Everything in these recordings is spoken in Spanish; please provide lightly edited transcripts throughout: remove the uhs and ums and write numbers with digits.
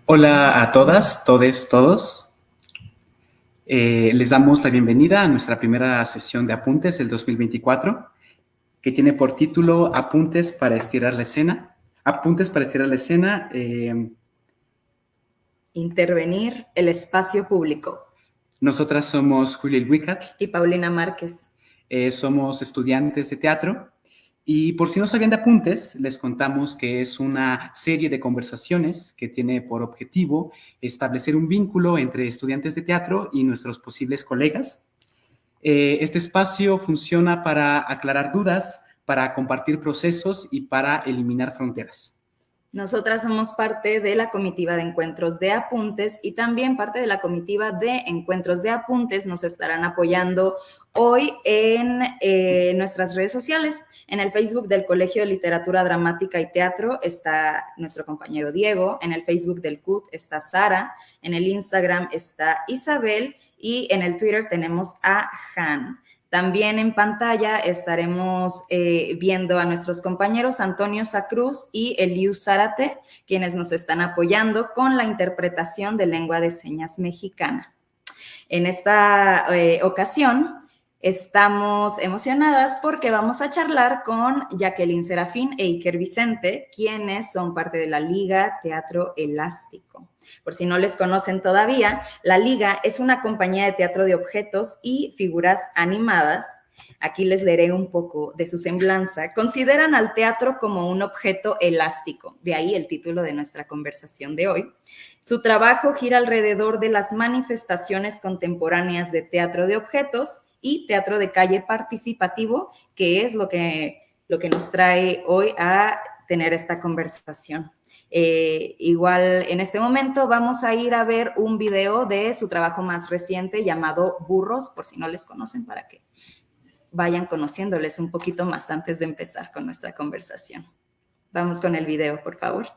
Hola a todas, todes, todos. Les damos la bienvenida a nuestra primera sesión de apuntes del 2024, que tiene por título Apuntes para estirar la escena. Apuntes para estirar la escena. Intervenir el espacio público. Nosotras somos Julia Ilhuicat y Paulina Márquez. Somos estudiantes de teatro. Y por si no sabían de apuntes, les contamos que es una serie de conversaciones que tiene por objetivo establecer un vínculo entre estudiantes de teatro y nuestros posibles colegas. Este espacio funciona para aclarar dudas, para compartir procesos y para eliminar fronteras. Nosotras somos parte de la comitiva de encuentros de apuntes y también parte de la comitiva de encuentros de apuntes nos estarán apoyando hoy en nuestras redes sociales. En el Facebook del Colegio de Literatura Dramática y Teatro está nuestro compañero Diego, en el Facebook del CUT está Sara, en el Instagram está Isabel y en el Twitter tenemos a Han. También en pantalla estaremos viendo a nuestros compañeros Antonio Sacruz y Eliu Zárate, quienes nos están apoyando con la interpretación de lengua de señas mexicana. En esta ocasión estamos emocionadas porque vamos a charlar con Jacqueline Serafín e Iker Vicente, quienes son parte de la Liga Teatro Elástico. Por si no les conocen todavía, la Liga es una compañía de teatro de objetos y figuras animadas. Aquí les leeré un poco de su semblanza. Consideran al teatro como un objeto elástico, de ahí el título de nuestra conversación de hoy. Su trabajo gira alrededor de las manifestaciones contemporáneas de teatro de objetos y teatro de calle participativo, que es lo que nos trae hoy a tener esta conversación. Igual en este momento vamos a ir a ver un video de su trabajo más reciente llamado Burros, por si no les conocen, para que vayan conociéndoles un poquito más antes de empezar con nuestra conversación. Vamos con el video, por favor.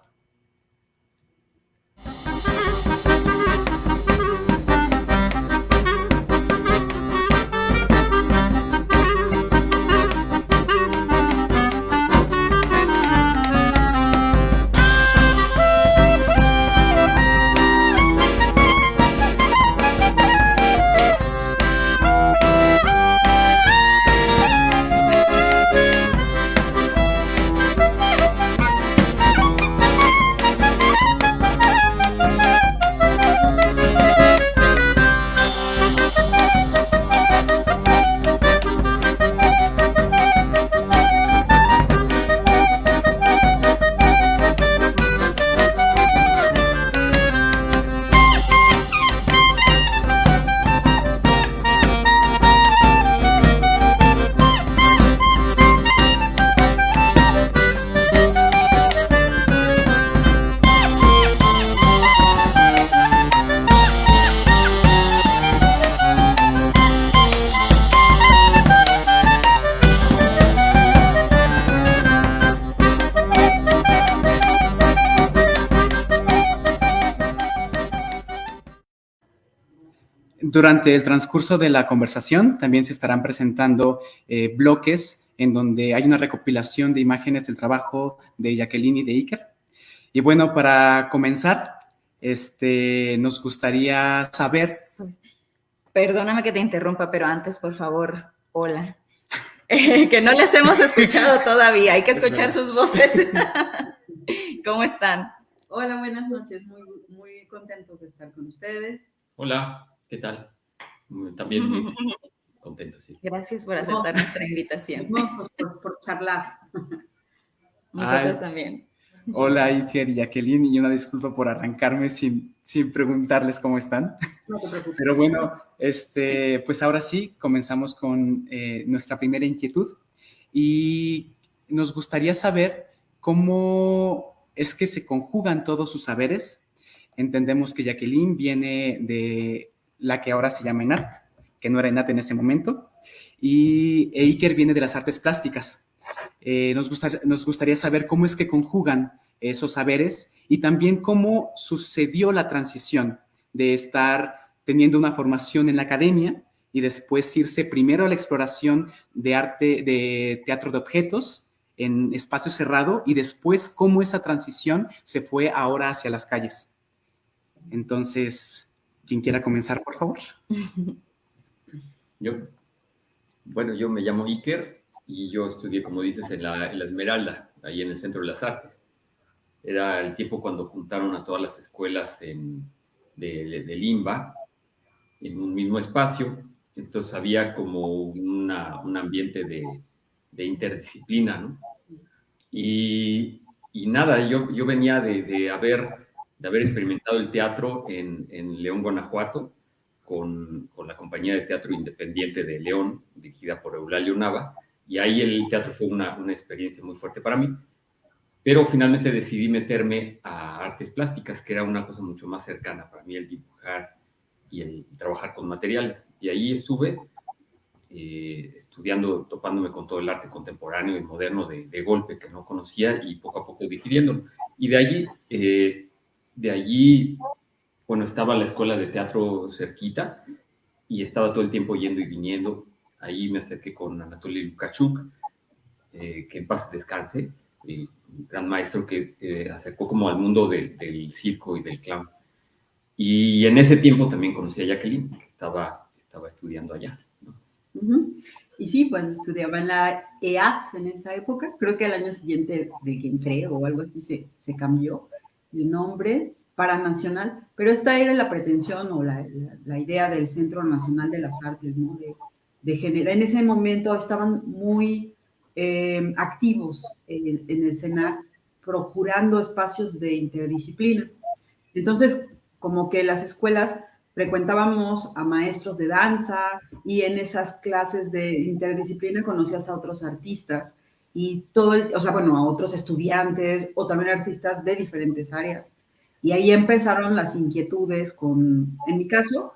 Durante el transcurso de la conversación también se estarán presentando bloques en donde hay una recopilación de imágenes del trabajo de Jacqueline y de Iker. Y bueno, para comenzar, nos gustaría saber... Perdóname que te interrumpa, pero antes, por favor, hola. Que no les hemos escuchado todavía, hay que escuchar sus voces. ¿Cómo están? Hola, buenas noches, muy contentos de estar con ustedes. Hola, ¿qué tal? También muy contentos. Sí. Gracias por aceptar nuestra invitación. Hermosos por charlar. Nosotros también. Hola, Iker y Jacqueline, y una disculpa por arrancarme sin preguntarles cómo están. No te preocupes. Pero bueno, pues ahora sí, comenzamos con nuestra primera inquietud y nos gustaría saber cómo es que se conjugan todos sus saberes. Entendemos que Jacqueline viene de la que ahora se llama ENAT, que no era ENAT en ese momento, y Iker viene de las artes plásticas. Nos gustaría saber cómo es que conjugan esos saberes y también cómo sucedió la transición de estar teniendo una formación en la academia y después irse primero a la exploración de arte, de teatro de objetos en espacio cerrado y después cómo esa transición se fue ahora hacia las calles. Entonces, quien quiera comenzar, por favor. Yo me llamo Iker y yo estudié, como dices, en la Esmeralda, ahí en el Centro de las Artes. Era el tiempo cuando juntaron a todas las escuelas de Limba en un mismo espacio. Entonces había como un ambiente de interdisciplina, ¿no? Y nada, yo venía de haber experimentado el teatro en León, Guanajuato, con la compañía de teatro independiente de León, dirigida por Eulalio Nava, y ahí el teatro fue una experiencia muy fuerte para mí. Pero finalmente decidí meterme a artes plásticas, que era una cosa mucho más cercana para mí, el dibujar y el trabajar con materiales. Y ahí estuve estudiando, topándome con todo el arte contemporáneo y moderno de golpe que no conocía y poco a poco digiriéndolo. Y de allí, bueno, estaba la escuela de teatro cerquita y estaba todo el tiempo yendo y viniendo. Ahí me acerqué con Anatoly Lukashuk, que en paz descanse, un gran maestro que acercó como al mundo del circo y del clown. Y en ese tiempo también conocí a Jacqueline, que estaba estudiando allá, ¿no? Y sí, pues estudiaba en la EAT en esa época. Creo que al año siguiente de que entré o algo así se cambió el nombre para Nacional. Pero esta era la pretensión o la idea del Centro Nacional de las Artes, ¿no? De generar. En ese momento estaban muy activos en el CENAR, procurando espacios de interdisciplina. Entonces, como que las escuelas frecuentábamos a maestros de danza y en esas clases de interdisciplina conocías a otros artistas y a otros estudiantes o también artistas de diferentes áreas. Y ahí empezaron las inquietudes en mi caso,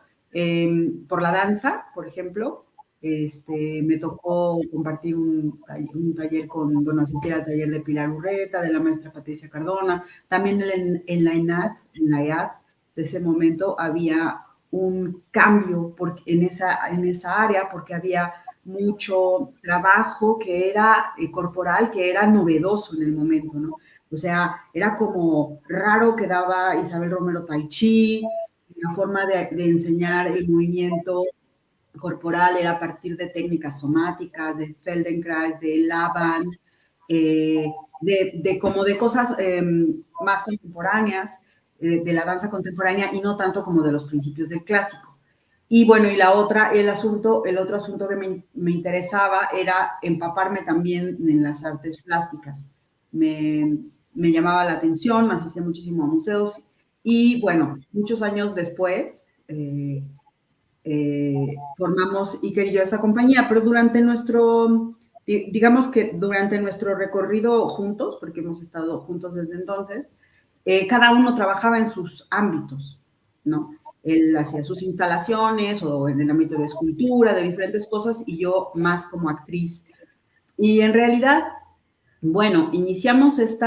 por la danza, por ejemplo. Me tocó compartir un taller asistir al taller de Pilar Urreta, de la maestra Patricia Cardona, también en la EAT, de ese momento había un cambio en esa área porque había mucho trabajo que era corporal, que era novedoso en el momento, ¿no? O sea, era como raro que daba Isabel Romero Tai Chi, la forma de enseñar el movimiento corporal era a partir de técnicas somáticas, de Feldenkrais, de Laban, como de cosas más contemporáneas, de la danza contemporánea y no tanto como de los principios del clásico. Y bueno, y el otro asunto que me interesaba era empaparme también en las artes plásticas. Me llamaba la atención, asistía muchísimo a museos y bueno, muchos años después formamos Iker y yo esa compañía, pero digamos que durante nuestro recorrido juntos, porque hemos estado juntos desde entonces, cada uno trabajaba en sus ámbitos, ¿no? Él hacía sus instalaciones o en el ámbito de escultura, de diferentes cosas, y yo más como actriz. Y en realidad, bueno, iniciamos este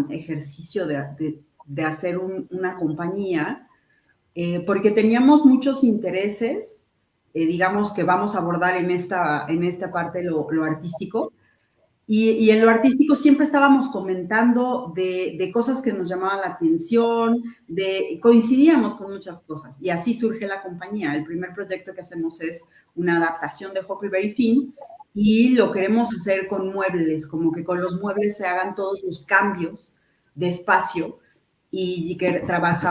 ejercicio de hacer una compañía porque teníamos muchos intereses, digamos que vamos a abordar en esta parte lo artístico, y en lo artístico siempre estábamos comentando de cosas que nos llamaban la atención, coincidíamos con muchas cosas, y así surge la compañía. El primer proyecto que hacemos es una adaptación de Huckleberry Finn, y lo queremos hacer con muebles, como que con los muebles se hagan todos los cambios de espacio, y que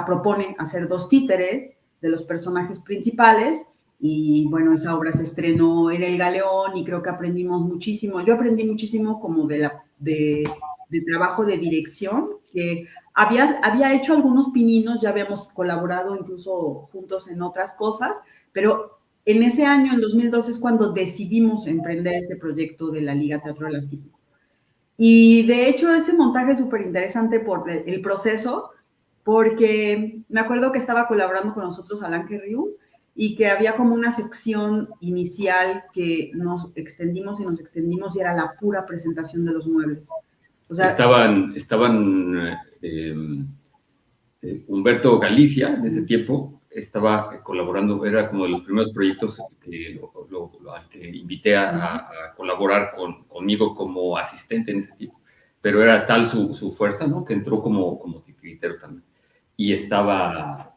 propone hacer 2 títeres de los personajes principales, y bueno, esa obra se estrenó en el Galeón y creo que aprendimos muchísimo. Yo aprendí muchísimo como de trabajo de dirección, que había hecho algunos pininos, ya habíamos colaborado incluso juntos en otras cosas, pero en ese año, en 2012, es cuando decidimos emprender ese proyecto de la Liga Teatro Elástico. Y de hecho ese montaje es súper interesante por el proceso, porque me acuerdo que estaba colaborando con nosotros Alain Querriu y que había como una sección inicial que nos extendimos y era la pura presentación de los muebles. O sea, estaban Humberto Galicia en ese tiempo, estaba colaborando, era como de los primeros proyectos que, al que invité a colaborar conmigo como asistente en ese tipo. Pero era tal su fuerza, ¿no? Que entró como titiritero también. Y estaba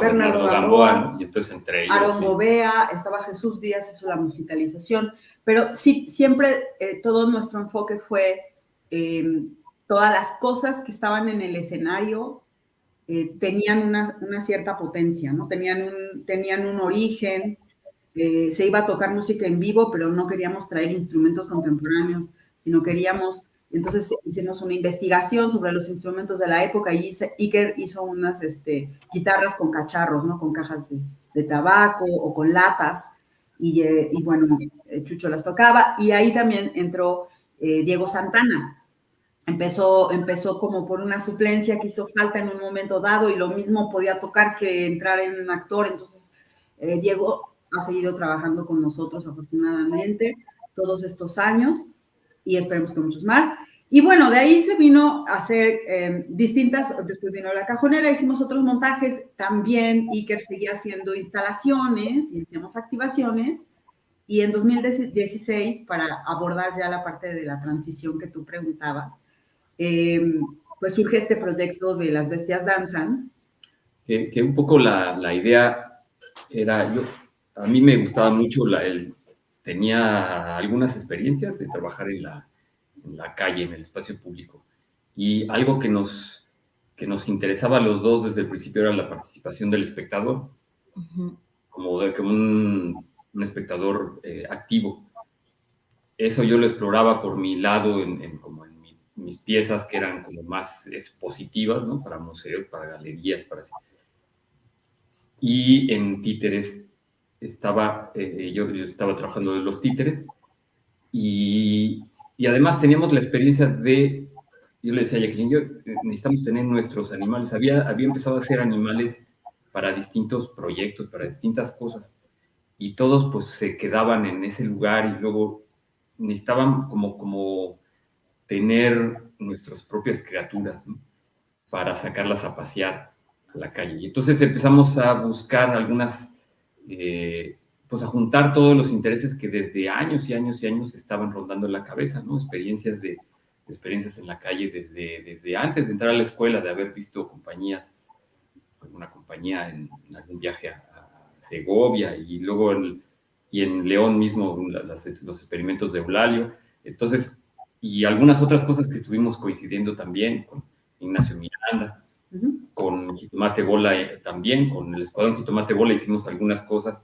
Bernardo Gamboa, ¿no? Y entonces entre ellos... Aaron Gobea, estaba Jesús Díaz, hizo la musicalización. Pero sí, siempre todo nuestro enfoque fue todas las cosas que estaban en el escenario tenían una cierta potencia, ¿no? Tenían un origen, se iba a tocar música en vivo, pero no queríamos traer instrumentos contemporáneos, sino queríamos, entonces hicimos una investigación sobre los instrumentos de la época y Iker hizo unas guitarras con cacharros, ¿no? Con cajas de tabaco o con latas, y bueno, Chucho las tocaba, y ahí también entró Diego Santana. Empezó como por una suplencia que hizo falta en un momento dado y lo mismo podía tocar que entrar en un actor. Entonces, Diego ha seguido trabajando con nosotros afortunadamente todos estos años y esperemos que muchos más. Y bueno, de ahí se vino a hacer distintas, después vino La Cajonera, hicimos otros montajes, también Iker seguía haciendo instalaciones y hacíamos activaciones. Y en 2016, para abordar ya la parte de la transición que tú preguntabas, pues surge este proyecto de Las Bestias Danzan. Que un poco la idea era, a mí me gustaba mucho, tenía algunas experiencias de trabajar en la calle, en el espacio público, y algo que nos interesaba a los dos desde el principio era la participación del espectador, como un espectador activo. Eso yo lo exploraba por mi lado como en mis piezas que eran como más expositivas, ¿no? Para museos, para galerías, para así. Y en títeres yo estaba trabajando en los títeres y además teníamos la experiencia yo le decía a Jacqueline, necesitamos tener nuestros animales. Había empezado a hacer animales para distintos proyectos, para distintas cosas, y todos pues se quedaban en ese lugar y luego necesitaban como tener nuestras propias criaturas, ¿no? Para sacarlas a pasear a la calle. Y entonces empezamos a buscar algunas, pues a juntar todos los intereses que desde años y años y años estaban rondando en la cabeza, ¿no? Experiencias en la calle desde antes de entrar a la escuela, de haber visto alguna compañía en algún viaje a Segovia y luego en León mismo los experimentos de Eulalio. Entonces, y algunas otras cosas que estuvimos coincidiendo también con Ignacio Miranda, con Jitomate Bola también, con el Escuadrón Jitomate Bola hicimos algunas cosas,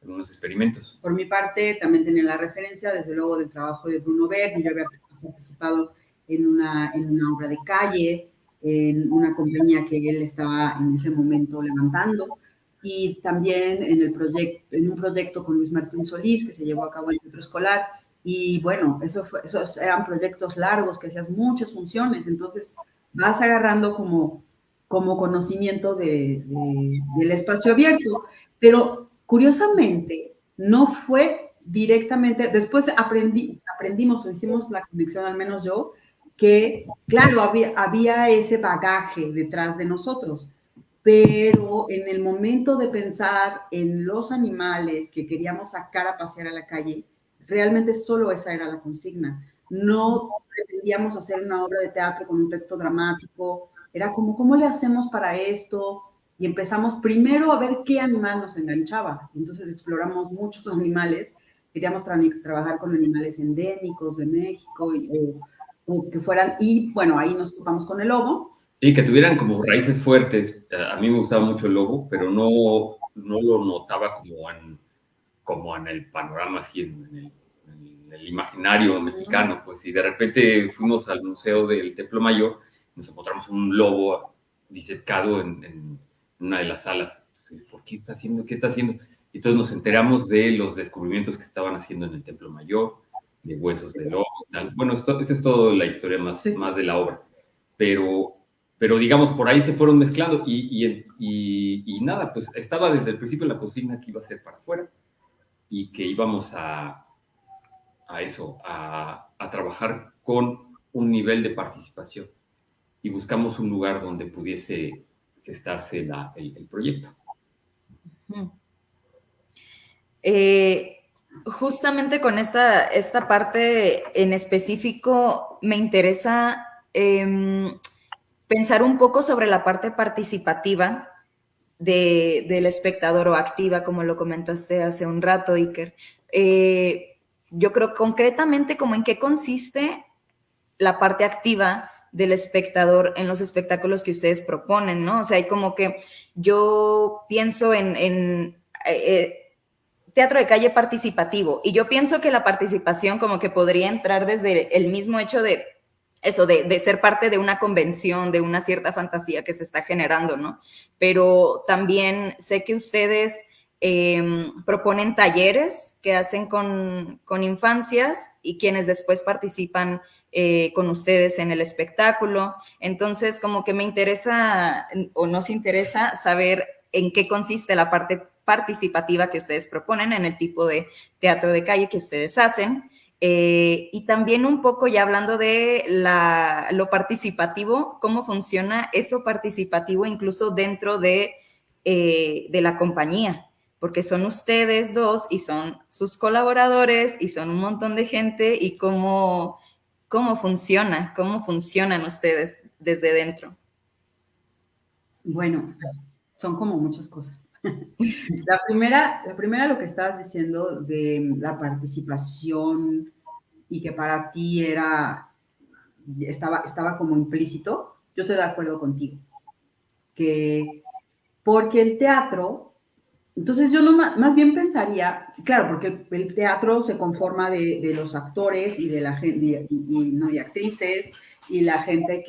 algunos experimentos. Por mi parte, también tenía la referencia, desde luego, del trabajo de Bruno Verdi. Yo había participado en una obra de calle, en una compañía que él estaba en ese momento levantando, y también en un proyecto con Luis Martín Solís, que se llevó a cabo en el centro escolar. Y bueno, esos eran proyectos largos, que hacías muchas funciones, entonces vas agarrando como conocimiento del espacio abierto. Pero curiosamente, no fue directamente, después aprendimos o hicimos la conexión, al menos yo, que claro, había ese bagaje detrás de nosotros, pero en el momento de pensar en los animales que queríamos sacar a pasear a la calle, realmente solo esa era la consigna. No pretendíamos hacer una obra de teatro con un texto dramático, era como, ¿cómo le hacemos para esto? Y empezamos primero a ver qué animal nos enganchaba. Entonces exploramos muchos animales, queríamos trabajar con animales endémicos de México o que fueran, y bueno, ahí nos topamos con el lobo. Sí, que tuvieran como raíces fuertes. A mí me gustaba mucho el lobo, pero no lo notaba como en el panorama, así en el imaginario mexicano. Pues, y de repente fuimos al Museo del Templo Mayor, nos encontramos un lobo disecado en una de las salas. ¿Por qué está haciendo? ¿Qué está haciendo? Y entonces nos enteramos de los descubrimientos que estaban haciendo en el Templo Mayor, de huesos de lobo y tal. Bueno, esa es toda la historia más de la obra. Pero digamos, por ahí se fueron mezclando y nada, pues estaba desde el principio la consigna que iba a ser para afuera y que íbamos a trabajar con un nivel de participación y buscamos un lugar donde pudiese gestarse el proyecto. Justamente con esta parte en específico me interesa pensar un poco sobre la parte participativa del espectador o activa, como lo comentaste hace un rato, Iker. Yo creo concretamente como en qué consiste la parte activa del espectador en los espectáculos que ustedes proponen, ¿no? O sea, hay como que yo pienso en teatro de calle participativo y yo pienso que la participación como que podría entrar desde el mismo hecho de eso, de ser parte de una convención, de una cierta fantasía que se está generando, ¿no? Pero también sé que ustedes proponen talleres que hacen con infancias y quienes después participan con ustedes en el espectáculo. Entonces, como que me interesa o nos interesa saber en qué consiste la parte participativa que ustedes proponen en el tipo de teatro de calle que ustedes hacen. Y también un poco ya hablando de lo participativo, cómo funciona eso participativo incluso dentro de la compañía, porque son ustedes dos y son sus colaboradores y son un montón de gente y cómo funcionan ustedes desde dentro. Bueno, son como muchas cosas. La primera lo que estabas diciendo de la participación y que para ti estaba como implícito, yo estoy de acuerdo contigo. Porque el teatro, entonces yo no, más bien pensaría, claro, porque el teatro se conforma de los actores y de la gente, y actrices, y la gente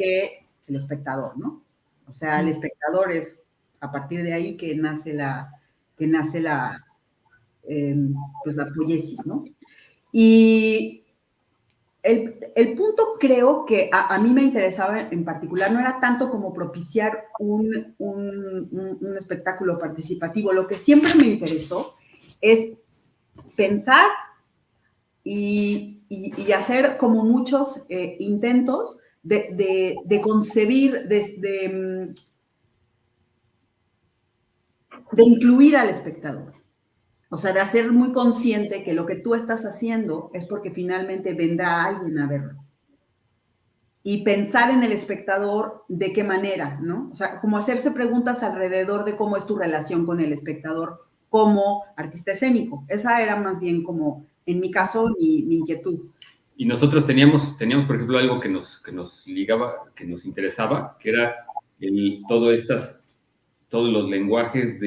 el espectador, ¿no? O sea, el espectador es a partir de ahí que nace pues la poiesis, ¿no? Y el punto creo que a mí me interesaba en particular no era tanto como propiciar un espectáculo participativo. Lo que siempre me interesó es pensar y hacer como muchos intentos de concebir, de incluir al espectador. O sea, de hacer muy consciente que lo que tú estás haciendo es porque finalmente vendrá alguien a verlo. Y pensar en el espectador de qué manera, ¿no? O sea, como hacerse preguntas alrededor de cómo es tu relación con el espectador como artista escénico. Esa era más bien como, en mi caso, mi inquietud. Y nosotros teníamos, por ejemplo, algo que nos ligaba, que nos interesaba, que era todos los lenguajes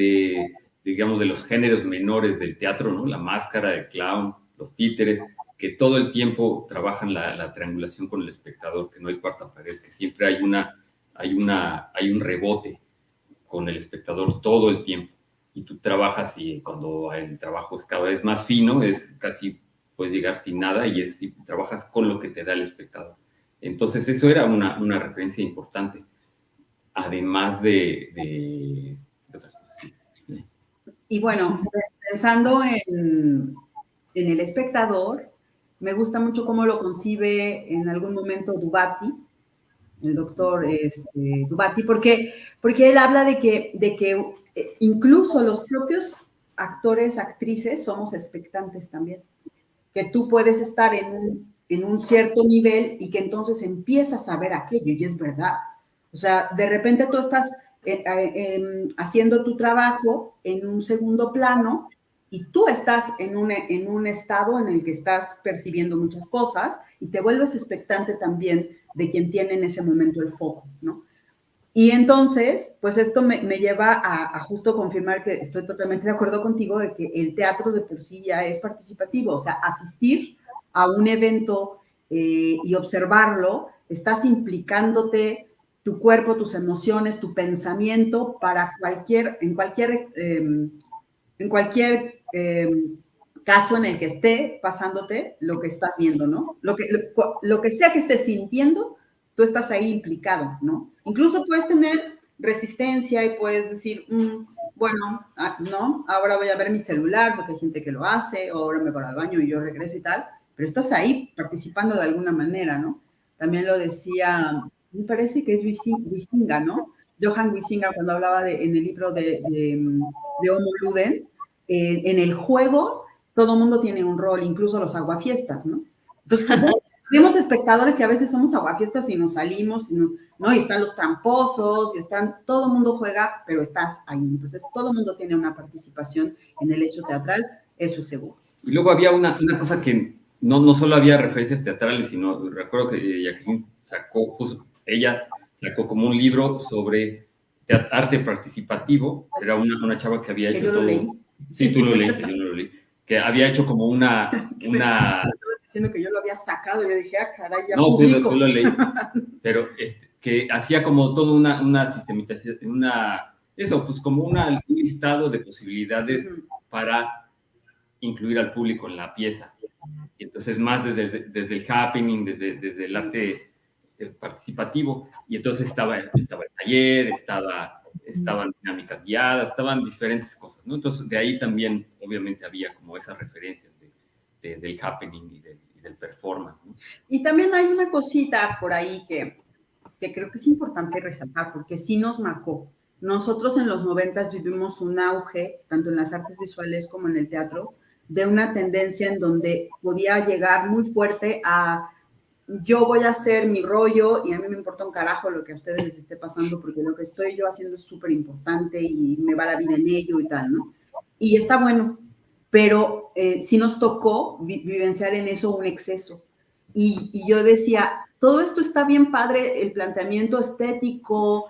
digamos, de los géneros menores del teatro, ¿no? La máscara, el clown, los títeres, que todo el tiempo trabajan la triangulación con el espectador, que no hay cuarta pared, que siempre hay un rebote con el espectador todo el tiempo. Y tú trabajas y cuando el trabajo es cada vez más fino, es casi puedes llegar sin nada y trabajas con lo que te da el espectador. Entonces eso era una referencia importante, además de otras cosas. Sí. Y bueno, pensando en el espectador, me gusta mucho cómo lo concibe en algún momento Dubati, el doctor Dubati, porque él habla de que incluso los propios actores, actrices, somos expectantes también. Que tú puedes estar en un cierto nivel y que entonces empiezas a ver aquello, y es verdad. O sea, de repente tú estás haciendo tu trabajo en un segundo plano y tú estás en un estado en el que estás percibiendo muchas cosas y te vuelves expectante también de quien tiene en ese momento el foco, ¿no? Y entonces, pues esto me lleva a justo confirmar que estoy totalmente de acuerdo contigo de que el teatro de por sí ya es participativo, o sea, asistir a un evento y observarlo, estás implicándote tu cuerpo, tus emociones, tu pensamiento en cualquier caso en el que esté pasándote lo que estás viendo, ¿no? Lo que sea que estés sintiendo, tú estás ahí implicado, ¿no? Incluso puedes tener resistencia y puedes decir, bueno, no, ahora voy a ver mi celular porque hay gente que lo hace, o ahora me voy al baño y yo regreso y tal, pero estás ahí participando de alguna manera, ¿no? También lo decía, me parece que es Huizinga, ¿no? Johann Huizinga cuando hablaba en el libro de Homo Ludens, en el juego todo mundo tiene un rol, incluso los aguafiestas, ¿no? Entonces, vemos espectadores que a veces somos aguafiestas y nos salimos, ¿no? Y están los tramposos, y todo el mundo juega, pero estás ahí. Entonces, todo el mundo tiene una participación en el hecho teatral, eso es seguro. Y luego había una cosa que no solo había referencias teatrales, sino recuerdo que Jacqueline ella sacó como un libro sobre arte participativo, era una chava que había hecho yo lo leí. Sí, tú lo leíste, yo no lo leí. Que había hecho como una... diciendo que yo lo había sacado, y yo dije, caray, ya no, publico. tú lo leíste, pero que hacía como toda una sistematización, pues como un listado de posibilidades para incluir al público en la pieza. Y entonces más desde el happening, desde el arte participativo, y entonces estaba el taller, estaban dinámicas guiadas, estaban diferentes cosas, ¿no? Entonces de ahí también obviamente había como esas referencias del happening y del performance, ¿no? Y también hay una cosita por ahí que creo que es importante resaltar, porque sí nos marcó. Nosotros en los 90 vivimos un auge, tanto en las artes visuales como en el teatro, de una tendencia en donde podía llegar muy fuerte a yo voy a hacer mi rollo y a mí me importa un carajo lo que a ustedes les esté pasando, porque lo que estoy yo haciendo es súper importante y me va la vida en ello y tal, ¿no? Y está bueno, pero sí nos tocó vivenciar en eso un exceso. Y yo decía, todo esto está bien padre, el planteamiento estético,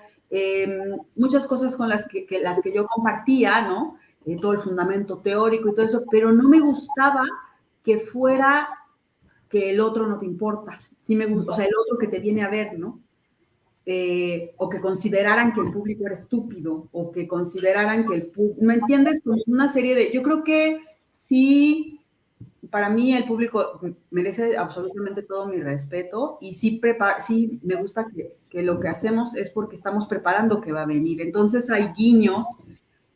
muchas cosas con las que yo compartía, ¿no? Todo el fundamento teórico y todo eso, pero no me gustaba que fuera que el otro no te importa. Sí me gusta, o sea, el otro que te viene a ver, ¿no? O que consideraran que el público era estúpido, o que consideraran que el público, ¿me entiendes? Como una serie de, yo creo que sí, para mí el público merece absolutamente todo mi respeto, y sí me gusta que lo que hacemos es porque estamos preparando que va a venir. Entonces hay guiños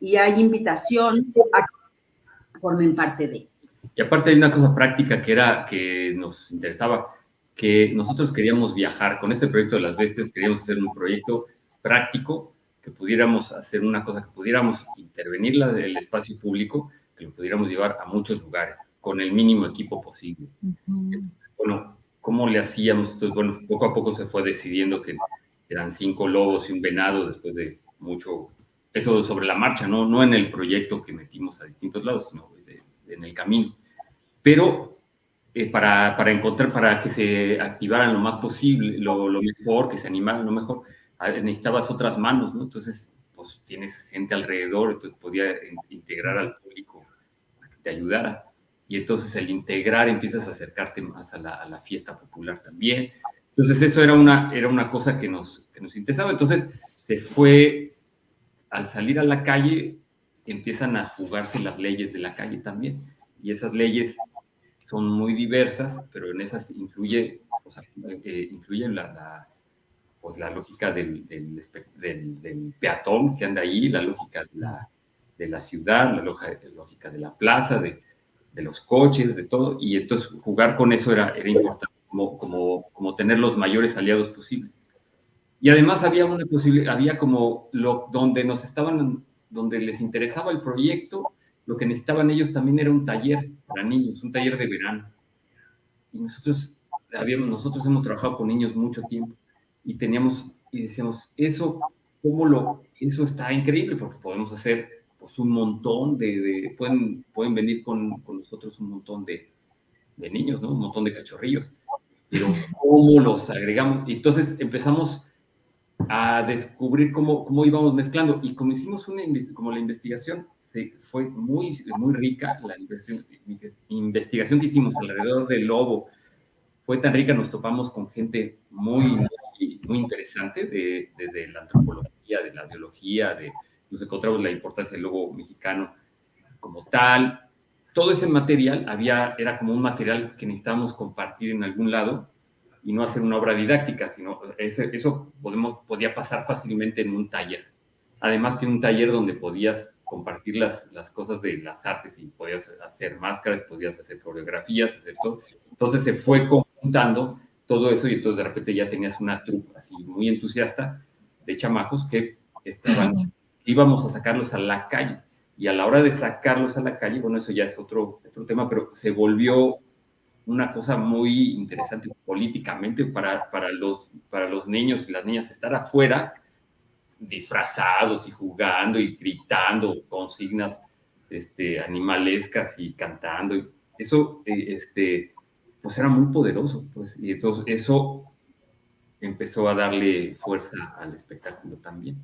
y hay invitación a que formen parte de. Y aparte hay una cosa práctica que nos interesaba, que nosotros queríamos viajar. Con este proyecto de Las Bestias queríamos hacer un proyecto práctico, que pudiéramos hacer una cosa, que pudiéramos intervenir el espacio público, que lo pudiéramos llevar a muchos lugares, con el mínimo equipo posible. Bueno, ¿cómo le hacíamos? Entonces, bueno, poco a poco se fue decidiendo que eran 5 lobos y un venado, después de mucho, eso sobre la marcha, no en el proyecto que metimos a distintos lados, sino en el camino. Pero para que se activaran lo más posible, lo mejor, que se animaran lo mejor, necesitabas otras manos, ¿no? Entonces, pues tienes gente alrededor, entonces podía integrar al público a que te ayudara. Y entonces el integrar empiezas a acercarte más a la fiesta popular también. Entonces eso era una cosa que nos interesaba. Entonces se fue, al salir a la calle, empiezan a jugarse las leyes de la calle también. Y esas leyes son muy diversas, pero en esas incluyen la lógica del peatón que anda ahí, la lógica de la ciudad, la lógica de la plaza, de los coches, de todo, y entonces jugar con eso era importante, como tener los mayores aliados posibles. Y además había como donde les interesaba el proyecto, lo que necesitaban ellos también era un taller para niños, un taller de verano. Y nosotros hemos trabajado con niños mucho tiempo y decíamos, eso está increíble, porque podemos hacer pues un montón pueden venir con nosotros un montón de niños, ¿no? Un montón de cachorrillos. Pero ¿cómo los agregamos? Y entonces empezamos a descubrir cómo íbamos mezclando. Y como hicimos la investigación, fue muy, muy rica la investigación que hicimos alrededor del lobo. Fue tan rica, nos topamos con gente muy, muy, muy interesante, desde la antropología, de la biología, nos encontramos la importancia del lobo mexicano como tal. Todo ese material era como un material que necesitábamos compartir en algún lado y no hacer una obra didáctica, sino eso podía pasar fácilmente en un taller. Además que en un taller donde podías compartir las cosas de las artes y podías hacer máscaras, podías hacer coreografías, hacer todo. Entonces se fue conjuntando todo eso y entonces de repente ya tenías una troupe así muy entusiasta de chamacos que íbamos a sacarlos a la calle. y a la hora de sacarlos a la calle, bueno, eso ya es otro tema, pero se volvió una cosa muy interesante políticamente para los niños y las niñas estar afuera, disfrazados y jugando y gritando consignas animalescas y cantando. Y eso pues era muy poderoso, pues, y entonces eso empezó a darle fuerza al espectáculo también,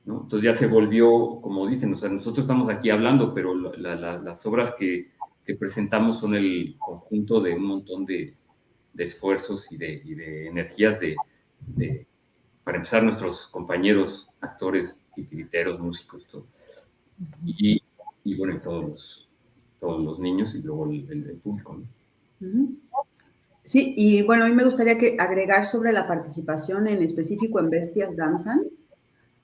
¿no? Entonces ya se volvió, como dicen, o sea, nosotros estamos aquí hablando, pero las obras que presentamos son el conjunto de un montón de esfuerzos y de energías para empezar, nuestros compañeros, actores, titiriteros, músicos, todo. Y bueno, y todos los niños y luego el público, ¿no? Uh-huh. Sí, y bueno, a mí me gustaría agregar sobre la participación en específico en Bestias Danzan.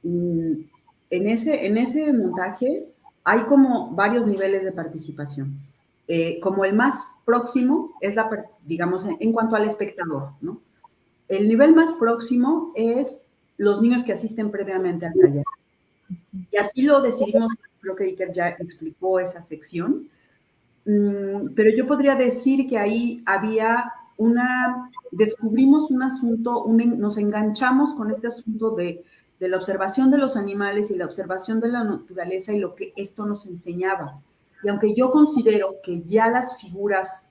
En ese montaje hay como varios niveles de participación. Como el más próximo es digamos, en cuanto al espectador, ¿no? El nivel más próximo es los niños que asisten previamente al taller. Y así lo decidimos, creo que Iker ya explicó esa sección, pero yo podría decir que ahí había descubrimos un asunto, nos enganchamos con este asunto de la observación de los animales y la observación de la naturaleza y lo que esto nos enseñaba. Y aunque yo considero que ya las figuras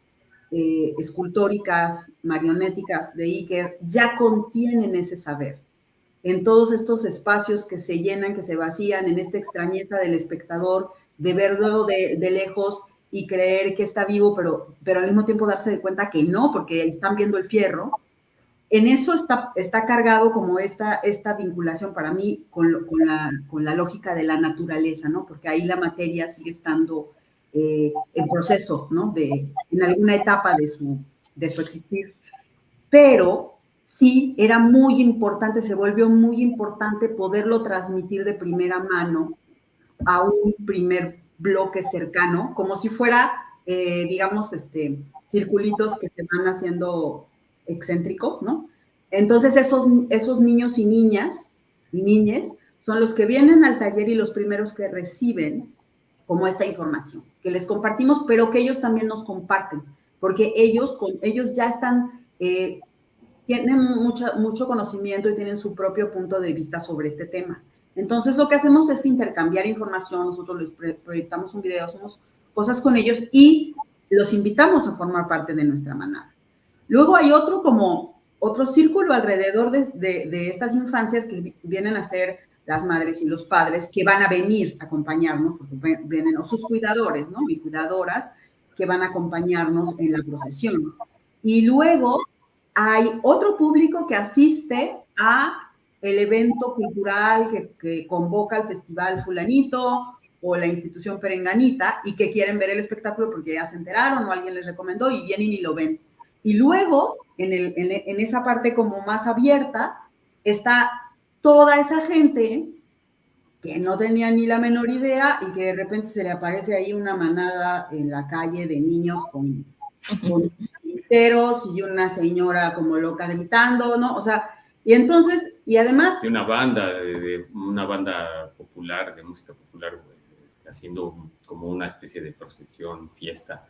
escultóricas, marionéticas de Iker ya contienen ese saber, en todos estos espacios que se llenan, que se vacían, en esta extrañeza del espectador, de verlo de lejos y creer que está vivo, pero al mismo tiempo darse cuenta que no, porque están viendo el fierro. En eso está cargado como esta vinculación para mí con la lógica de la naturaleza, ¿no? Porque ahí la materia sigue estando en proceso, ¿no? En alguna etapa de su existir. Pero sí, era muy importante, se volvió muy importante poderlo transmitir de primera mano a un primer bloque cercano, como si fuera, digamos, circulitos que se van haciendo excéntricos, ¿no? Entonces esos niños y niñas y niñes son los que vienen al taller y los primeros que reciben como esta información, que les compartimos, pero que ellos también nos comparten, porque ellos ya están, tienen mucho conocimiento y tienen su propio punto de vista sobre este tema. Entonces, lo que hacemos es intercambiar información, nosotros les proyectamos un video, hacemos cosas con ellos y los invitamos a formar parte de nuestra manada. Luego hay otro círculo alrededor de estas infancias que vienen a ser las madres y los padres que van a venir a acompañarnos, porque vienen sus cuidadores, ¿no? Y cuidadoras que van a acompañarnos en la procesión. Y luego hay otro público que asiste a el evento cultural que convoca el festival fulanito o la institución perenganita y que quieren ver el espectáculo porque ya se enteraron o alguien les recomendó y vienen y lo ven. Y luego, en esa parte como más abierta, está toda esa gente que no tenía ni la menor idea y que de repente se le aparece ahí una manada en la calle de niños con griteros y una señora como loca gritando, ¿no? O sea, y entonces, y además... Y una banda popular, de música popular, haciendo como una especie de procesión, fiesta,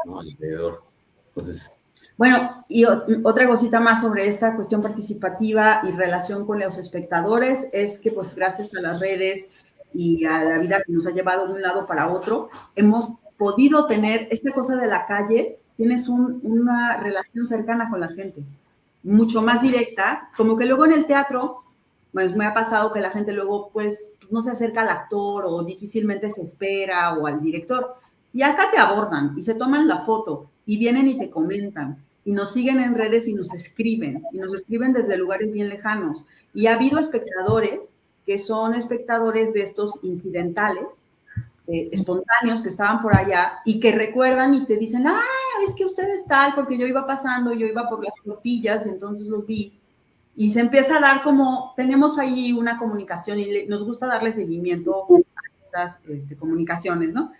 ¿no? Alrededor. Entonces... Bueno, y otra cosita más sobre esta cuestión participativa y relación con los espectadores es que, pues, gracias a las redes y a la vida que nos ha llevado de un lado para otro, hemos podido tener esta cosa de la calle, tienes una relación cercana con la gente, mucho más directa, como que luego en el teatro, pues, me ha pasado que la gente luego, pues, no se acerca al actor o difícilmente se espera o al director, y acá te abordan y se toman la foto y vienen y te comentan y nos siguen en redes y nos escriben desde lugares bien lejanos. Y ha habido espectadores que son espectadores de estos incidentales, espontáneos que estaban por allá y que recuerdan y te dicen, es que usted es tal, porque yo iba pasando, yo iba por las flotillas y entonces los vi. Y se empieza a dar como, tenemos ahí una comunicación y nos gusta darle seguimiento a esas comunicaciones, ¿no?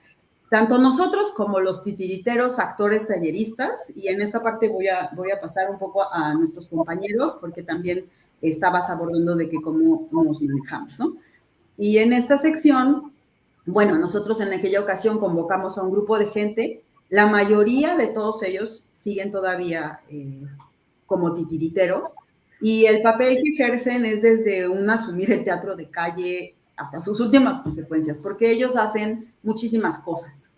Tanto nosotros como los titiriteros, actores, talleristas, y en esta parte voy a pasar un poco a nuestros compañeros, porque también estabas abordando de que cómo nos manejamos, ¿no? Y en esta sección, Bueno, nosotros en aquella ocasión convocamos a un grupo de gente, la mayoría de todos ellos siguen todavía como titiriteros, y el papel que ejercen es desde un asumir el teatro de calle hasta sus últimas consecuencias, porque ellos hacen muchísimas cosas.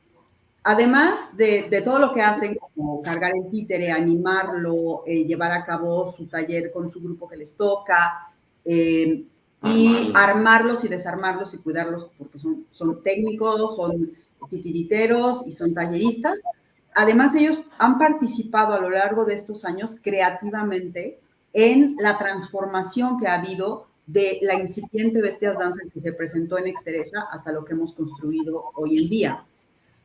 Además de todo lo que hacen, como cargar el títere, animarlo, llevar a cabo su taller con su grupo que les toca, y armarlos y desarmarlos y cuidarlos, porque son técnicos, son titiriteros y son talleristas. Además, ellos han participado a lo largo de estos años creativamente en la transformación que ha habido de la incipiente Bestias Danza que se presentó en Exteresa hasta lo que hemos construido hoy en día.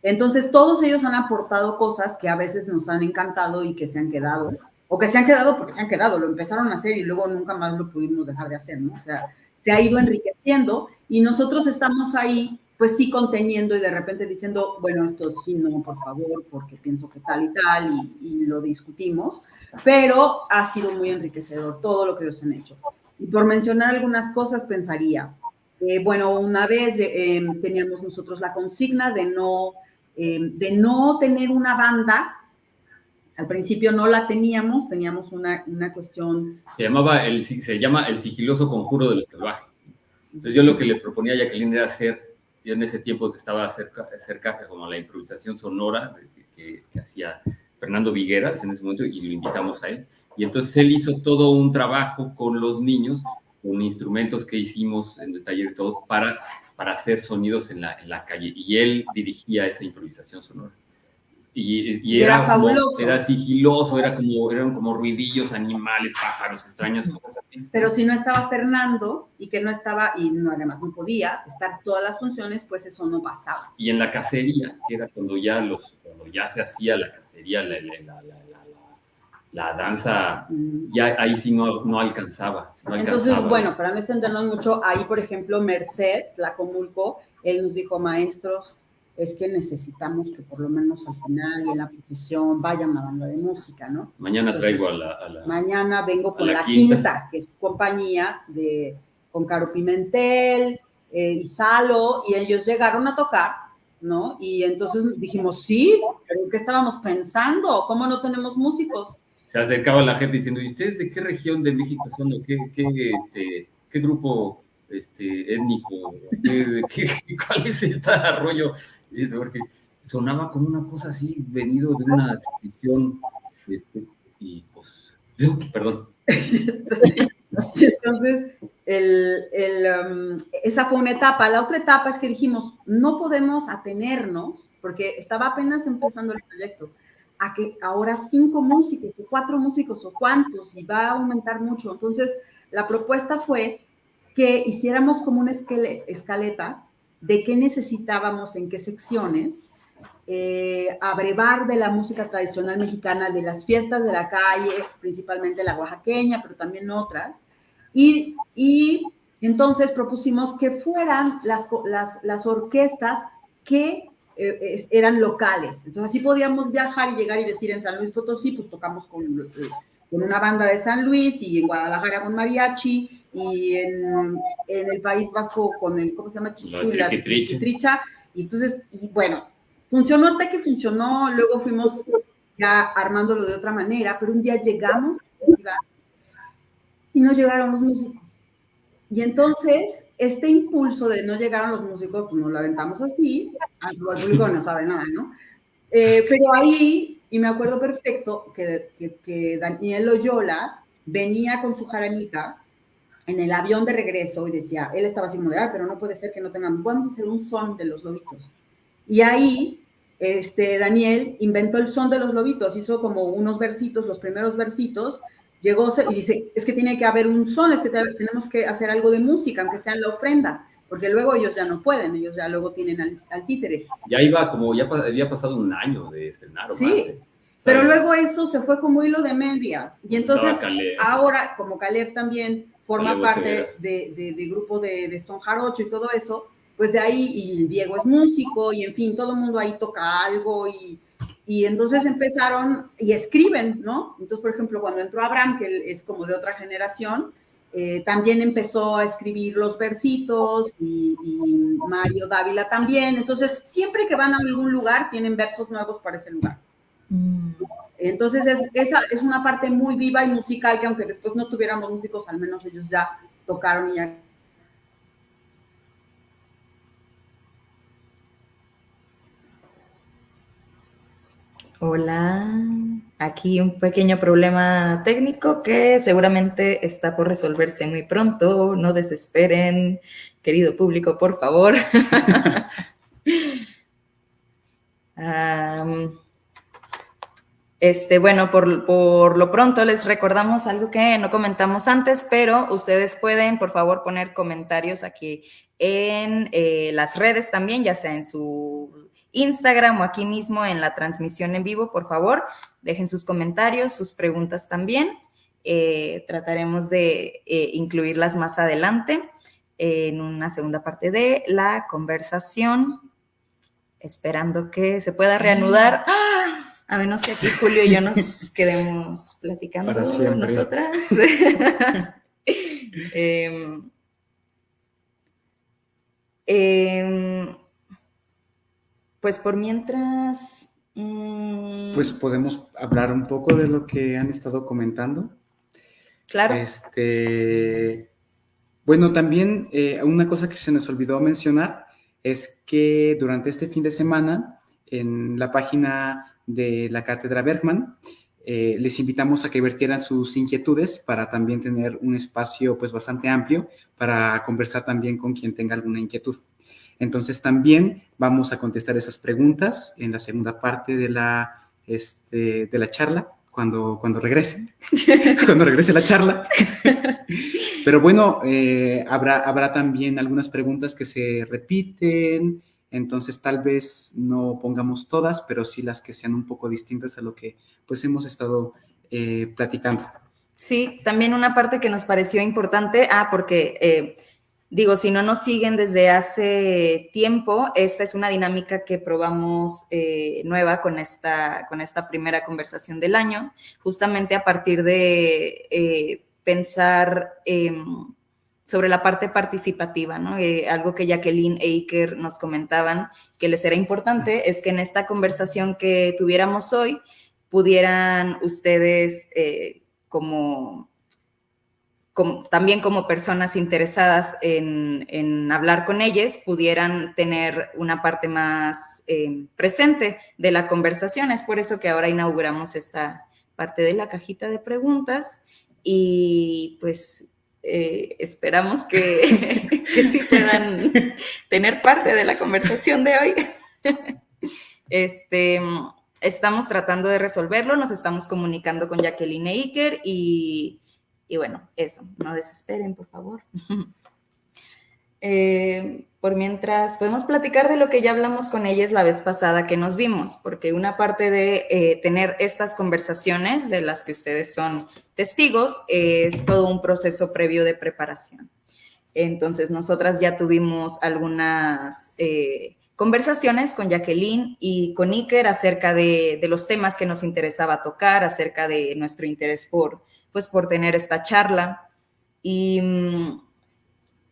Entonces, todos ellos han aportado cosas que a veces nos han encantado y que se han quedado, o que se han quedado porque se han quedado, lo empezaron a hacer y luego nunca más lo pudimos dejar de hacer, ¿no? O sea, se ha ido enriqueciendo y nosotros estamos ahí, pues sí, conteniendo y de repente diciendo, bueno, esto sí, no, por favor, porque pienso que tal y tal, y lo discutimos, pero ha sido muy enriquecedor todo lo que ellos han hecho. Y por mencionar algunas cosas, pensaría, bueno, una vez teníamos nosotros la consigna de no tener una banda. Al principio no la teníamos una cuestión. Se llama el sigiloso conjuro de los salvajes. Entonces yo lo que le proponía a Jacqueline era hacer, yo en ese tiempo que estaba cerca como la improvisación sonora que hacía Fernando Vigueras en ese momento, y lo invitamos a él. Y entonces él hizo todo un trabajo con los niños, con instrumentos que hicimos en el taller y todo, para hacer sonidos en la calle. Y él dirigía esa improvisación sonora. Y era fabuloso. Era sigiloso, eran como ruidillos, animales, pájaros, extrañas cosas así. Pero si no estaba Fernando y que no estaba, y no, además no podía estar todas las funciones, pues eso no pasaba. Y en la cacería, que era cuando ya se hacía la cacería, la danza, ya ahí sí no alcanzaba. Entonces, bueno, para no extendernos mucho, ahí, por ejemplo, Merced, Tlacomulco, él nos dijo, maestros, es que necesitamos que por lo menos al final y en la profesión vaya una banda de música, ¿no? Mañana Entonces, traigo a la... Mañana vengo con la Quinta, que es compañía con Caro Pimentel y Salo, y ellos llegaron a tocar, ¿no? Y entonces dijimos, sí, pero ¿qué estábamos pensando? ¿Cómo no tenemos músicos? Se acercaba la gente diciendo, ¿y ustedes de qué región de México son? ¿O qué grupo étnico? ¿Cuál es este rollo? Porque sonaba como una cosa así, venido de una tradición, y pues, perdón. Entonces, esa fue una etapa. La otra etapa es que dijimos, no podemos atenernos, porque estaba apenas empezando el proyecto, a que ahora 5 músicos, o 4 músicos, o cuántos, y va a aumentar mucho. Entonces, la propuesta fue que hiciéramos como una escaleta de qué necesitábamos en qué secciones, abrevar de la música tradicional mexicana, de las fiestas de la calle, principalmente la oaxaqueña, pero también otras, y entonces propusimos que fueran las orquestas que eran locales. Entonces así podíamos viajar y llegar y decir en San Luis Potosí, pues tocamos con una banda de San Luis, y en Guadalajara con mariachi, y en el País Vasco con el, ¿cómo se llama? La Triquitricha. Y entonces, y bueno, funcionó hasta que funcionó, luego fuimos ya armándolo de otra manera, pero un día llegamos y no llegaron los músicos. Y entonces, este impulso de no llegaron los músicos, pues nos lo aventamos así, al público no sabe nada, ¿no? Pero ahí, y me acuerdo perfecto que Daniel Loyola venía con su jaranita en el avión de regreso y decía, él estaba así como de, pero no puede ser que no tengan, vamos a hacer un son de los lobitos. Y ahí, Daniel inventó el son de los lobitos, hizo como unos versitos, los primeros versitos, llegó y dice, es que tiene que haber un son, es que tenemos que hacer algo de música, aunque sea en la ofrenda, porque luego ellos ya no pueden, ellos ya luego tienen al títere. Ya iba como, ya había pasado un año de estrenar. Sí, más, pero luego eso se fue como hilo de media, y entonces ahora, como Caleb también forma parte de grupo de Son Jarocho y todo eso, pues de ahí, y Diego es músico, y en fin, todo el mundo ahí toca algo, y entonces empezaron, y escriben, ¿no? Entonces, por ejemplo, cuando entró Abraham, que él es como de otra generación, también empezó a escribir los versitos y Mario Dávila también. Entonces, siempre que van a algún lugar, tienen versos nuevos para ese lugar. Entonces, esa es una parte muy viva y musical que aunque después no tuviéramos músicos, al menos ellos ya tocaron y ya. Hola, aquí un pequeño problema técnico que seguramente está por resolverse muy pronto. No desesperen, querido público, por favor. Bueno, por lo pronto les recordamos algo que no comentamos antes, pero ustedes pueden, por favor, poner comentarios aquí en las redes también, ya sea en su Instagram o aquí mismo en la transmisión en vivo, por favor, dejen sus comentarios, sus preguntas también. Trataremos de incluirlas más adelante en una segunda parte de la conversación, esperando que se pueda reanudar. ¡Ah! A menos que aquí Julio y yo nos quedemos platicando para siempre. Nosotras. Pues por mientras... Pues podemos hablar un poco de lo que han estado comentando. Claro. Bueno, también una cosa que se nos olvidó mencionar es que durante este fin de semana, en la página de la Cátedra Bergman, les invitamos a que vertieran sus inquietudes para también tener un espacio pues bastante amplio para conversar también con quien tenga alguna inquietud. Entonces también vamos a contestar esas preguntas en la segunda parte de la charla, cuando regrese, cuando regrese la charla. Pero bueno, habrá también algunas preguntas que se repiten, entonces tal vez no pongamos todas, pero sí las que sean un poco distintas a lo que pues hemos estado platicando. Sí, también una parte que nos pareció importante, porque... si no nos siguen desde hace tiempo, esta es una dinámica que probamos nueva con esta primera conversación del año, justamente a partir de pensar sobre la parte participativa, ¿no? Algo que Jacqueline e Iker nos comentaban que les era importante es que en esta conversación que tuviéramos hoy pudieran ustedes también como personas interesadas en hablar con ellas, pudieran tener una parte más presente de la conversación. Es por eso que ahora inauguramos esta parte de la cajita de preguntas y pues esperamos que sí puedan tener parte de la conversación de hoy. Estamos tratando de resolverlo, nos estamos comunicando con Jacqueline e Iker y bueno, eso, no desesperen, por favor. Por mientras, podemos platicar de lo que ya hablamos con ellas la vez pasada que nos vimos, porque una parte de tener estas conversaciones de las que ustedes son testigos es todo un proceso previo de preparación. Entonces, nosotras ya tuvimos algunas conversaciones con Jacqueline y con Iker acerca de los temas que nos interesaba tocar, acerca de nuestro interés por tener esta charla. Y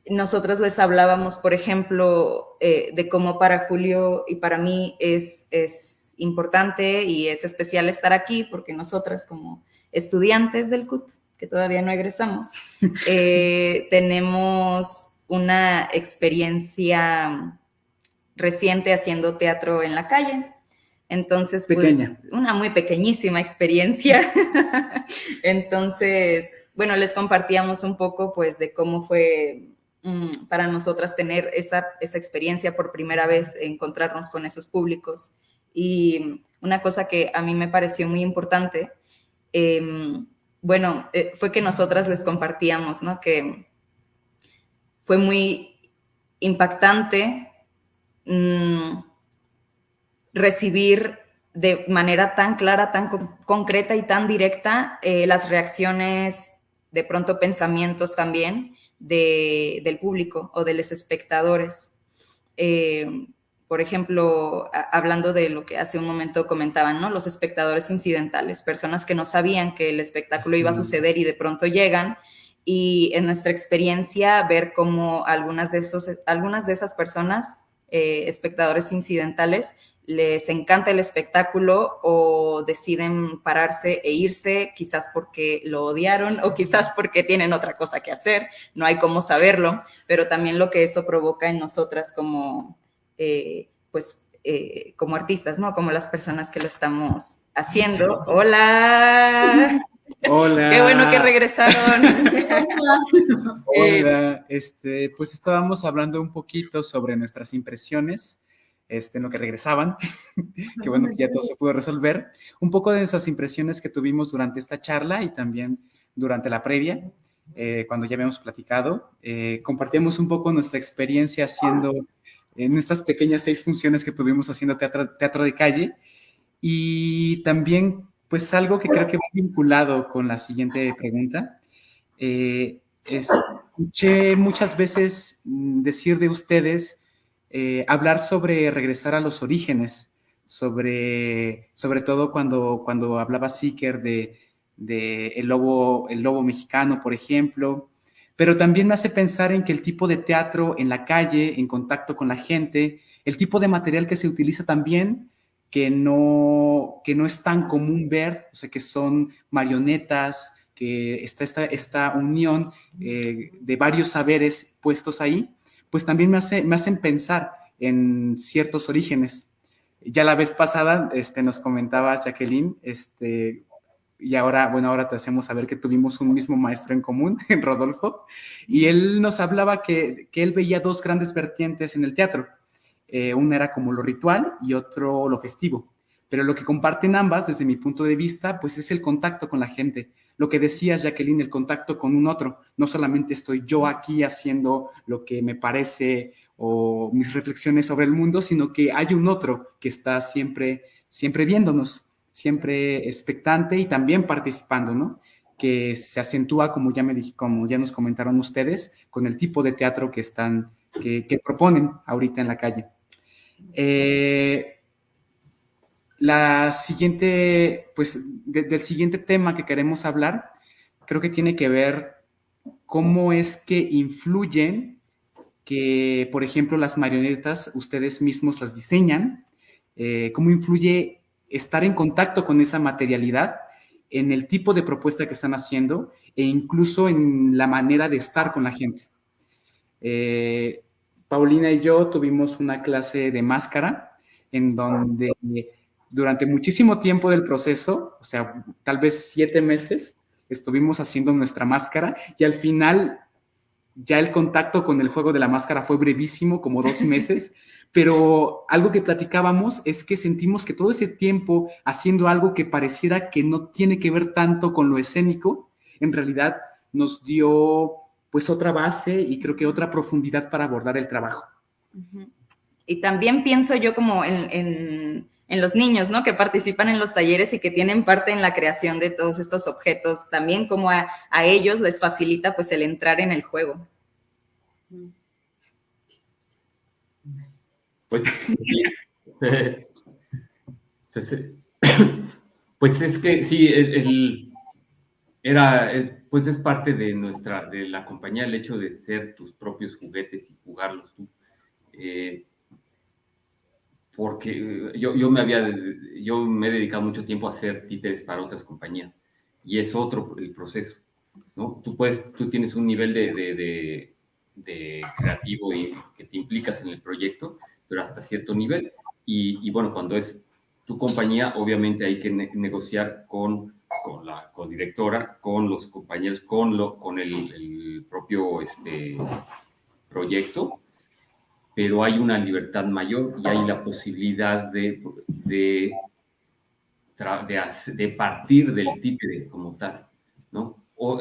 nosotros les hablábamos, por ejemplo, de cómo para Julio y para mí es importante y es especial estar aquí, porque nosotras como estudiantes del CUT, que todavía no egresamos, tenemos una experiencia reciente haciendo teatro en la calle. Entonces, pequeña. Una muy pequeñísima experiencia. Entonces, bueno, les compartíamos un poco, pues, de cómo fue para nosotras tener esa experiencia por primera vez, encontrarnos con esos públicos. Y una cosa que a mí me pareció muy importante, fue que nosotras les compartíamos, ¿no? Que fue muy impactante recibir de manera tan clara, tan concreta y tan directa las reacciones, de pronto pensamientos también del público o de los espectadores. Por ejemplo, hablando de lo que hace un momento comentaban, ¿no? Los espectadores incidentales, personas que no sabían que el espectáculo iba a suceder y de pronto llegan y en nuestra experiencia ver cómo algunas de esas personas, espectadores incidentales, les encanta el espectáculo o deciden pararse e irse, quizás porque lo odiaron o quizás porque tienen otra cosa que hacer, no hay cómo saberlo, pero también lo que eso provoca en nosotras como, como artistas, ¿no? Como las personas que lo estamos haciendo. ¡Hola! Hola. ¡Qué bueno que regresaron! Hola, pues estábamos hablando un poquito sobre nuestras impresiones, en lo que regresaban, que bueno que ya todo se pudo resolver, un poco de nuestras impresiones que tuvimos durante esta charla y también durante la previa, cuando ya habíamos platicado, compartíamos un poco nuestra experiencia haciendo en estas pequeñas 6 funciones que tuvimos haciendo teatro de calle, y también pues algo que creo que va vinculado con la siguiente pregunta. Escuché muchas veces decir de ustedes, hablar sobre regresar a los orígenes, sobre todo cuando hablaba Siker de el lobo mexicano, por ejemplo, pero también me hace pensar en que el tipo de teatro en la calle, en contacto con la gente, el tipo de material que se utiliza también, que no es tan común ver, o sea, que son marionetas, que está esta unión de varios saberes puestos ahí, pues también me hacen pensar en ciertos orígenes. Ya la vez pasada nos comentaba Jacqueline, y ahora te hacemos saber que tuvimos un mismo maestro en común, Rodolfo, y él nos hablaba que él veía 2 grandes vertientes en el teatro. Una era como lo ritual y otro lo festivo. Pero lo que comparten ambas, desde mi punto de vista, pues es el contacto con la gente. Lo que decías, Jacqueline, el contacto con un otro. No solamente estoy yo aquí haciendo lo que me parece o mis reflexiones sobre el mundo, sino que hay un otro que está siempre viéndonos, siempre expectante y también participando, ¿no? Que se acentúa, como ya nos comentaron ustedes, con el tipo de teatro que proponen ahorita en la calle. La siguiente, pues, del siguiente tema que queremos hablar, creo que tiene que ver cómo es que influyen que, por ejemplo, las marionetas, ustedes mismos las diseñan, cómo influye estar en contacto con esa materialidad en el tipo de propuesta que están haciendo e incluso en la manera de estar con la gente. Paulina y yo tuvimos una clase de máscara en donde durante muchísimo tiempo del proceso, o sea, tal vez 7 meses, estuvimos haciendo nuestra máscara y al final ya el contacto con el juego de la máscara fue brevísimo, como 2 meses, pero algo que platicábamos es que sentimos que todo ese tiempo haciendo algo que pareciera que no tiene que ver tanto con lo escénico, en realidad nos dio pues otra base y creo que otra profundidad para abordar el trabajo. Y también pienso yo como en los niños, ¿no? Que participan en los talleres y que tienen parte en la creación de todos estos objetos, también como a ellos les facilita pues el entrar en el juego. Pues, pues es que sí, pues es parte de la compañía el hecho de ser tus propios juguetes y jugarlos tú. Porque yo me he dedicado mucho tiempo a hacer títeres para otras compañías y es otro el proceso, ¿no? Tú tienes un nivel de creativo y que te implicas en el proyecto, pero hasta cierto nivel. Y bueno, cuando es tu compañía, obviamente hay que negociar con la codirectora, con los compañeros, con el propio proyecto, pero hay una libertad mayor y hay la posibilidad de partir del títere como tal, ¿no? Uno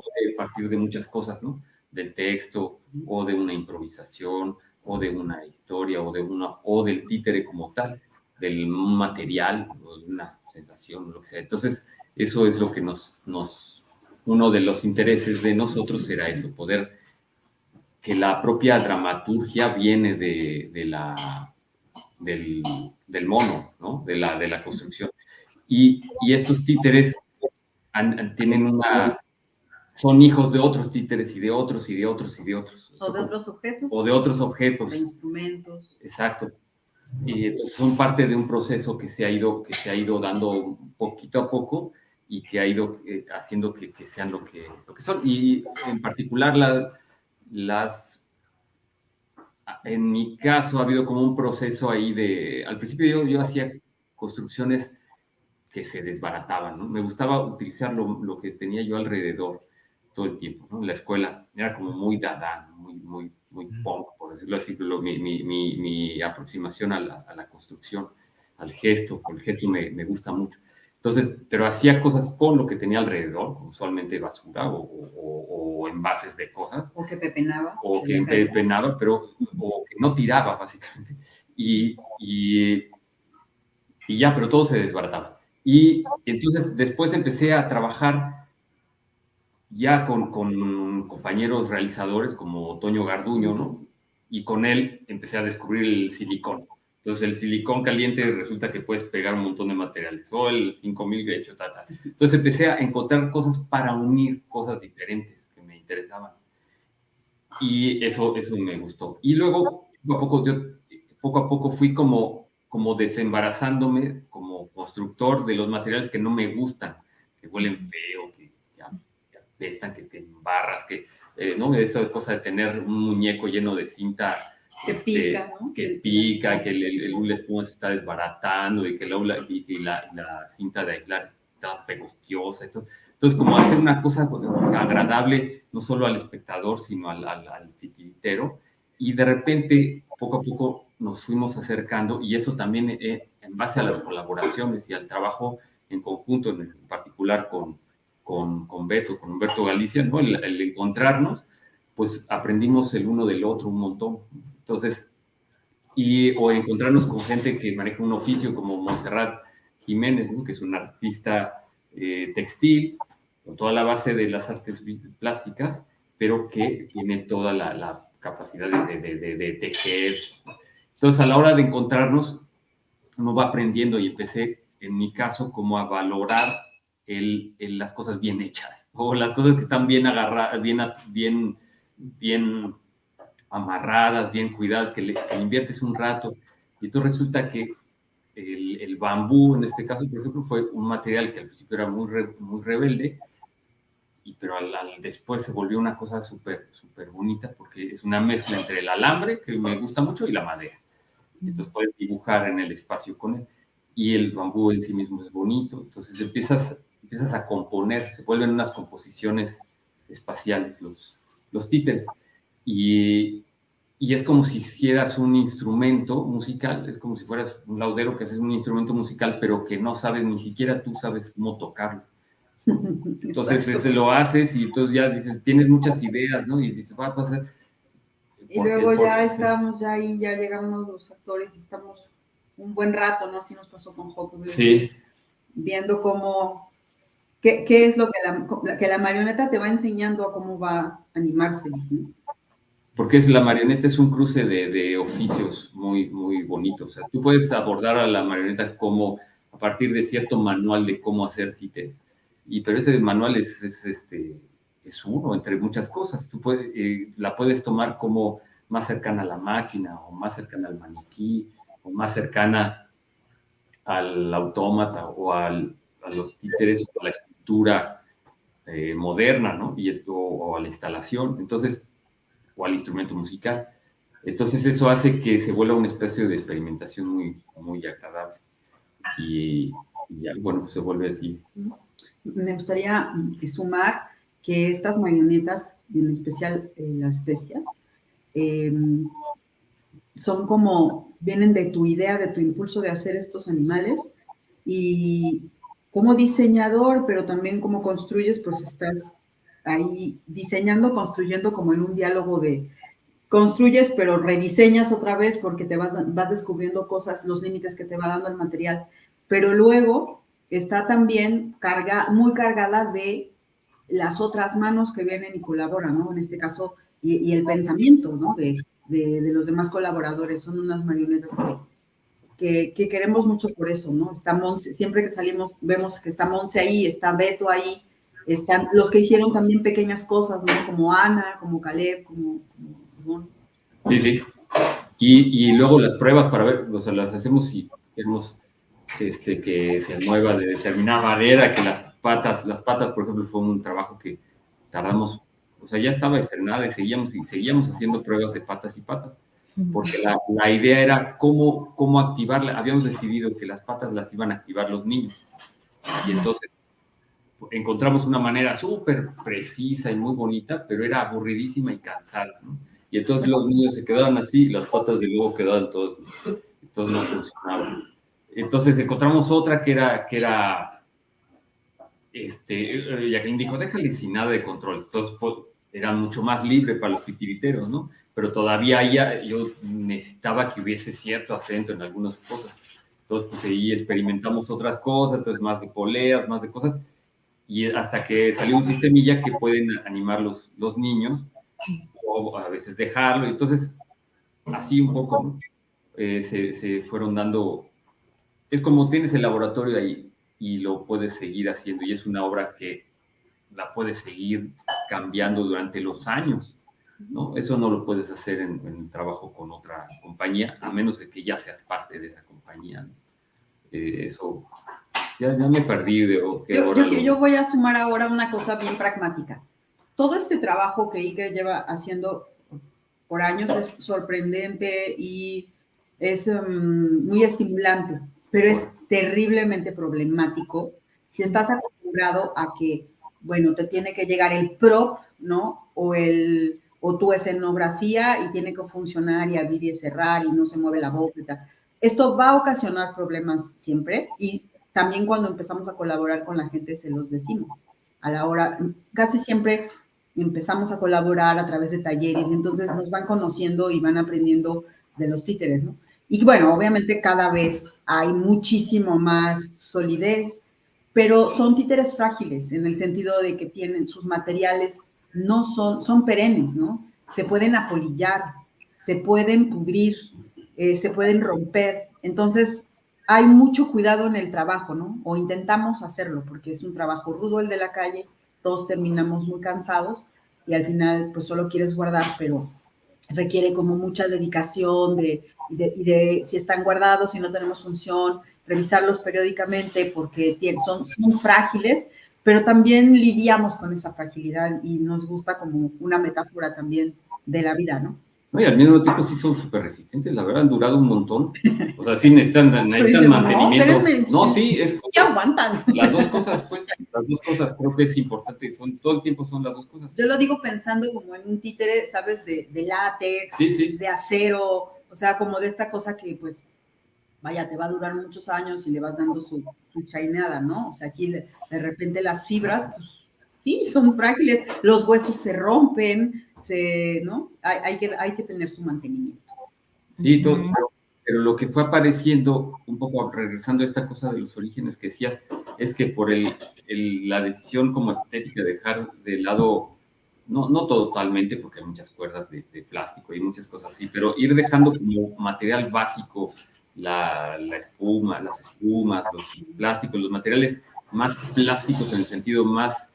puede partir de muchas cosas, ¿no? Del texto, o de una improvisación, o de una historia, o del títere como tal, del material, o de una sensación, lo que sea. Entonces, eso es lo que uno de los intereses de nosotros era eso, poder que la propia dramaturgia viene del mono, ¿no? De la construcción. Y estos títeres tienen son hijos de otros títeres y de otros y de otros y de otros. O de otros objetos. O de otros objetos. De instrumentos. Exacto. Y entonces son parte de un proceso que se ha ido dando poquito a poco y que ha ido haciendo que sean lo que son. Y en particular en mi caso ha habido como un proceso ahí al principio yo hacía construcciones que se desbarataban, ¿no? Me gustaba utilizar lo que tenía yo alrededor todo el tiempo, ¿no? La escuela era como muy dada, muy punk, por decirlo así, mi aproximación a la construcción, al gesto, el gesto me gusta mucho. Entonces, pero hacía cosas con lo que tenía alrededor, usualmente basura o envases de cosas. O que pepenaba. O que pepenaba, o que no tiraba, básicamente. Y ya, pero todo se desbarataba. Y entonces después empecé a trabajar ya con compañeros realizadores como Toño Garduño, ¿no? Y con él empecé a descubrir el silicón. Entonces el silicón caliente resulta que puedes pegar un montón de materiales, o el 5000 de hecho, tal. Entonces empecé a encontrar cosas para unir cosas diferentes que me interesaban. Y eso me gustó. Y luego, poco a poco fui como desembarazándome como constructor de los materiales que no me gustan, que huelen feo, que apestan, que te embarras, ¿no? Esa cosa de tener un muñeco lleno de cinta que pica, ¿no? Que pica, que el espuma se está desbaratando y que la cinta de aislar está pegostiosa. Entonces, como hacer una cosa agradable, no solo al espectador, sino al titiritero. Y de repente, poco a poco, nos fuimos acercando, y eso también en base a las colaboraciones y al trabajo en conjunto, en particular con Beto, con Humberto Galicia, ¿no? El encontrarnos, pues aprendimos el uno del otro un montón. Entonces, o encontrarnos con gente que maneja un oficio como Montserrat Jiménez, ¿no? Que es una artista textil, con toda la base de las artes plásticas, pero que tiene toda la capacidad de tejer. Entonces, a la hora de encontrarnos, uno va aprendiendo, y empecé, en mi caso, como a valorar las cosas bien hechas, o las cosas que están bien agarradas, bien amarradas, bien cuidadas, que le inviertes un rato. Y entonces resulta que el bambú, en este caso, por ejemplo, fue un material que al principio era muy rebelde, pero después se volvió una cosa súper bonita, porque es una mezcla entre el alambre, que me gusta mucho, y la madera. Entonces puedes dibujar en el espacio con él, y el bambú en sí mismo es bonito. Entonces empiezas a componer, se vuelven unas composiciones espaciales los títeres. Y es como si hicieras un instrumento musical, es como si fueras un laudero que haces un instrumento musical, pero que no sabes, ni siquiera tú sabes cómo tocarlo. Entonces lo haces, y entonces ya dices, tienes muchas ideas, ¿no? Y dices, va a pasar. Y luego ya estamos ahí, ya llegamos los actores y estamos un buen rato, ¿no? Así nos pasó con Joco. Sí. Viendo qué es lo que la marioneta te va enseñando a cómo va a animarse, ¿no? Porque la marioneta es un cruce de oficios muy, muy bonitos. O sea, tú puedes abordar a la marioneta como a partir de cierto manual de cómo hacer títeres. Pero ese manual es uno entre muchas cosas. Tú la puedes tomar como más cercana a la máquina, o más cercana al maniquí, o más cercana al autómata, o a los títeres, o a la escultura moderna, ¿no? O a la instalación. Entonces, o al instrumento musical. Entonces eso hace que se vuelva una especie de experimentación muy, muy agradable. Y ya, bueno, se vuelve así. Me gustaría sumar que estas marionetas, en especial las bestias, son como, vienen de tu idea, de tu impulso de hacer estos animales, y como diseñador, pero también como construyes, pues estás ahí diseñando, construyendo, como en un diálogo de construyes, pero rediseñas otra vez, porque te vas descubriendo cosas, los límites que te va dando el material, pero luego está también muy cargada de las otras manos que vienen y colaboran, ¿no? En este caso, y el pensamiento, ¿no? De los demás colaboradores. Son unas marionetas que queremos mucho por eso, ¿no? Está Monse, siempre que salimos vemos que está Monse ahí, está Beto ahí, están los que hicieron también pequeñas cosas, ¿no? Como Ana, como Caleb, como Sí, sí. Y luego las pruebas para ver, o sea, las hacemos si queremos que se mueva de determinada manera, que las patas, por ejemplo, fue un trabajo que tardamos, o sea, ya estaba estrenada y seguíamos haciendo pruebas de patas y patas, porque la idea era cómo activarla. Habíamos decidido que las patas las iban a activar los niños, y entonces encontramos una manera súper precisa y muy bonita, pero era aburridísima y cansada, ¿no? Y entonces los niños se quedaban así, y las patas de luego quedaban todos no funcionaban. Entonces encontramos otra que era Jacqueline dijo, déjale sin nada de control. Entonces era mucho más libre para los titiriteros, ¿no? Pero todavía yo necesitaba que hubiese cierto acento en algunas cosas. Entonces, pues ahí experimentamos otras cosas, entonces más de poleas, más de cosas, y hasta que salió un sistemilla que pueden animar los niños, o a veces dejarlo. Entonces, así un poco, ¿no? Se fueron dando. Es como tienes el laboratorio ahí y lo puedes seguir haciendo, y es una obra que la puedes seguir cambiando durante los años, ¿no? Eso no lo puedes hacer en el trabajo con otra compañía, a menos de que ya seas parte de esa compañía, ¿no? Eso, ya me perdí de qué hora. Yo voy a sumar ahora una cosa bien pragmática. Todo este trabajo que Iker lleva haciendo por años es sorprendente y es muy estimulante, pero es terriblemente problemático si estás acostumbrado a que, bueno, te tiene que llegar el prop, ¿no? O tu escenografía y tiene que funcionar y abrir y cerrar y no se mueve la boca y tal. Esto va a ocasionar problemas siempre, y también cuando empezamos a colaborar con la gente se los decimos. A la hora, casi siempre empezamos a colaborar a través de talleres, entonces nos van conociendo y van aprendiendo de los títeres, ¿no? Y bueno, obviamente cada vez hay muchísimo más solidez, pero son títeres frágiles en el sentido de que tienen sus materiales, no son perennes, ¿no? Se pueden apolillar, se pueden pudrir, se pueden romper. Entonces, hay mucho cuidado en el trabajo, ¿no? O intentamos hacerlo, porque es un trabajo rudo el de la calle, todos terminamos muy cansados y al final, pues solo quieres guardar, pero requiere como mucha dedicación de si están guardados, si no tenemos función, revisarlos periódicamente porque son frágiles, pero también lidiamos con esa fragilidad y nos gusta como una metáfora también de la vida, ¿no? No, y al mismo tiempo sí son súper resistentes, la verdad, han durado un montón. O sea, sí necesitan mantenimiento. No, sí, sí aguantan. Las dos cosas, pues, creo que es importante, todo el tiempo son las dos cosas. Yo lo digo pensando como en un títere, ¿sabes? De látex, sí. De acero, o sea, como de esta cosa que, pues, vaya, te va a durar muchos años y le vas dando su chaineada, ¿no? O sea, aquí de repente las fibras, pues, sí, son frágiles, los huesos se rompen, ¿no? Hay que tener su mantenimiento. Sí, pero lo que fue apareciendo, un poco regresando a esta cosa de los orígenes que decías, es que por la decisión como estética de dejar de lado, no totalmente, porque hay muchas cuerdas de plástico y muchas cosas así, pero ir dejando como material básico la espuma, las espumas, los plásticos, los materiales más plásticos en el sentido más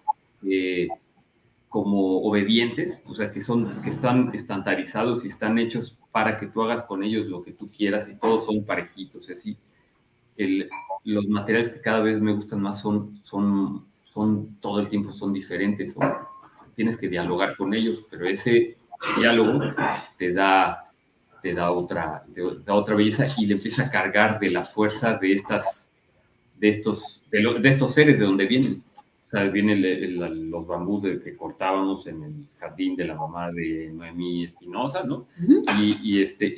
como obedientes, o sea, que están estandarizados y están hechos para que tú hagas con ellos lo que tú quieras, y todos son parejitos, así. Los materiales que cada vez me gustan más son todo el tiempo son diferentes, tienes que dialogar con ellos, pero ese diálogo te da otra belleza, y le empieza a cargar de la fuerza de estos seres de donde vienen. O sea, vienen los bambús que cortábamos en el jardín de la mamá de Noemí Espinosa, ¿no?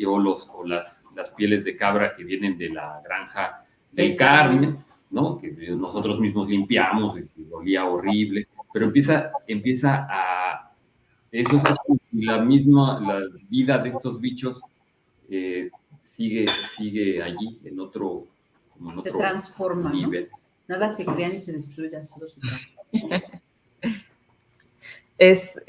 O las pieles de cabra que vienen de la granja del Carmen, ¿no? Que nosotros mismos limpiamos y olía horrible, pero empieza a... Eso es la vida de estos bichos sigue allí en otro se transforma, nivel. ¿no? Nada se crea ni se destruye, solo se transforma. Es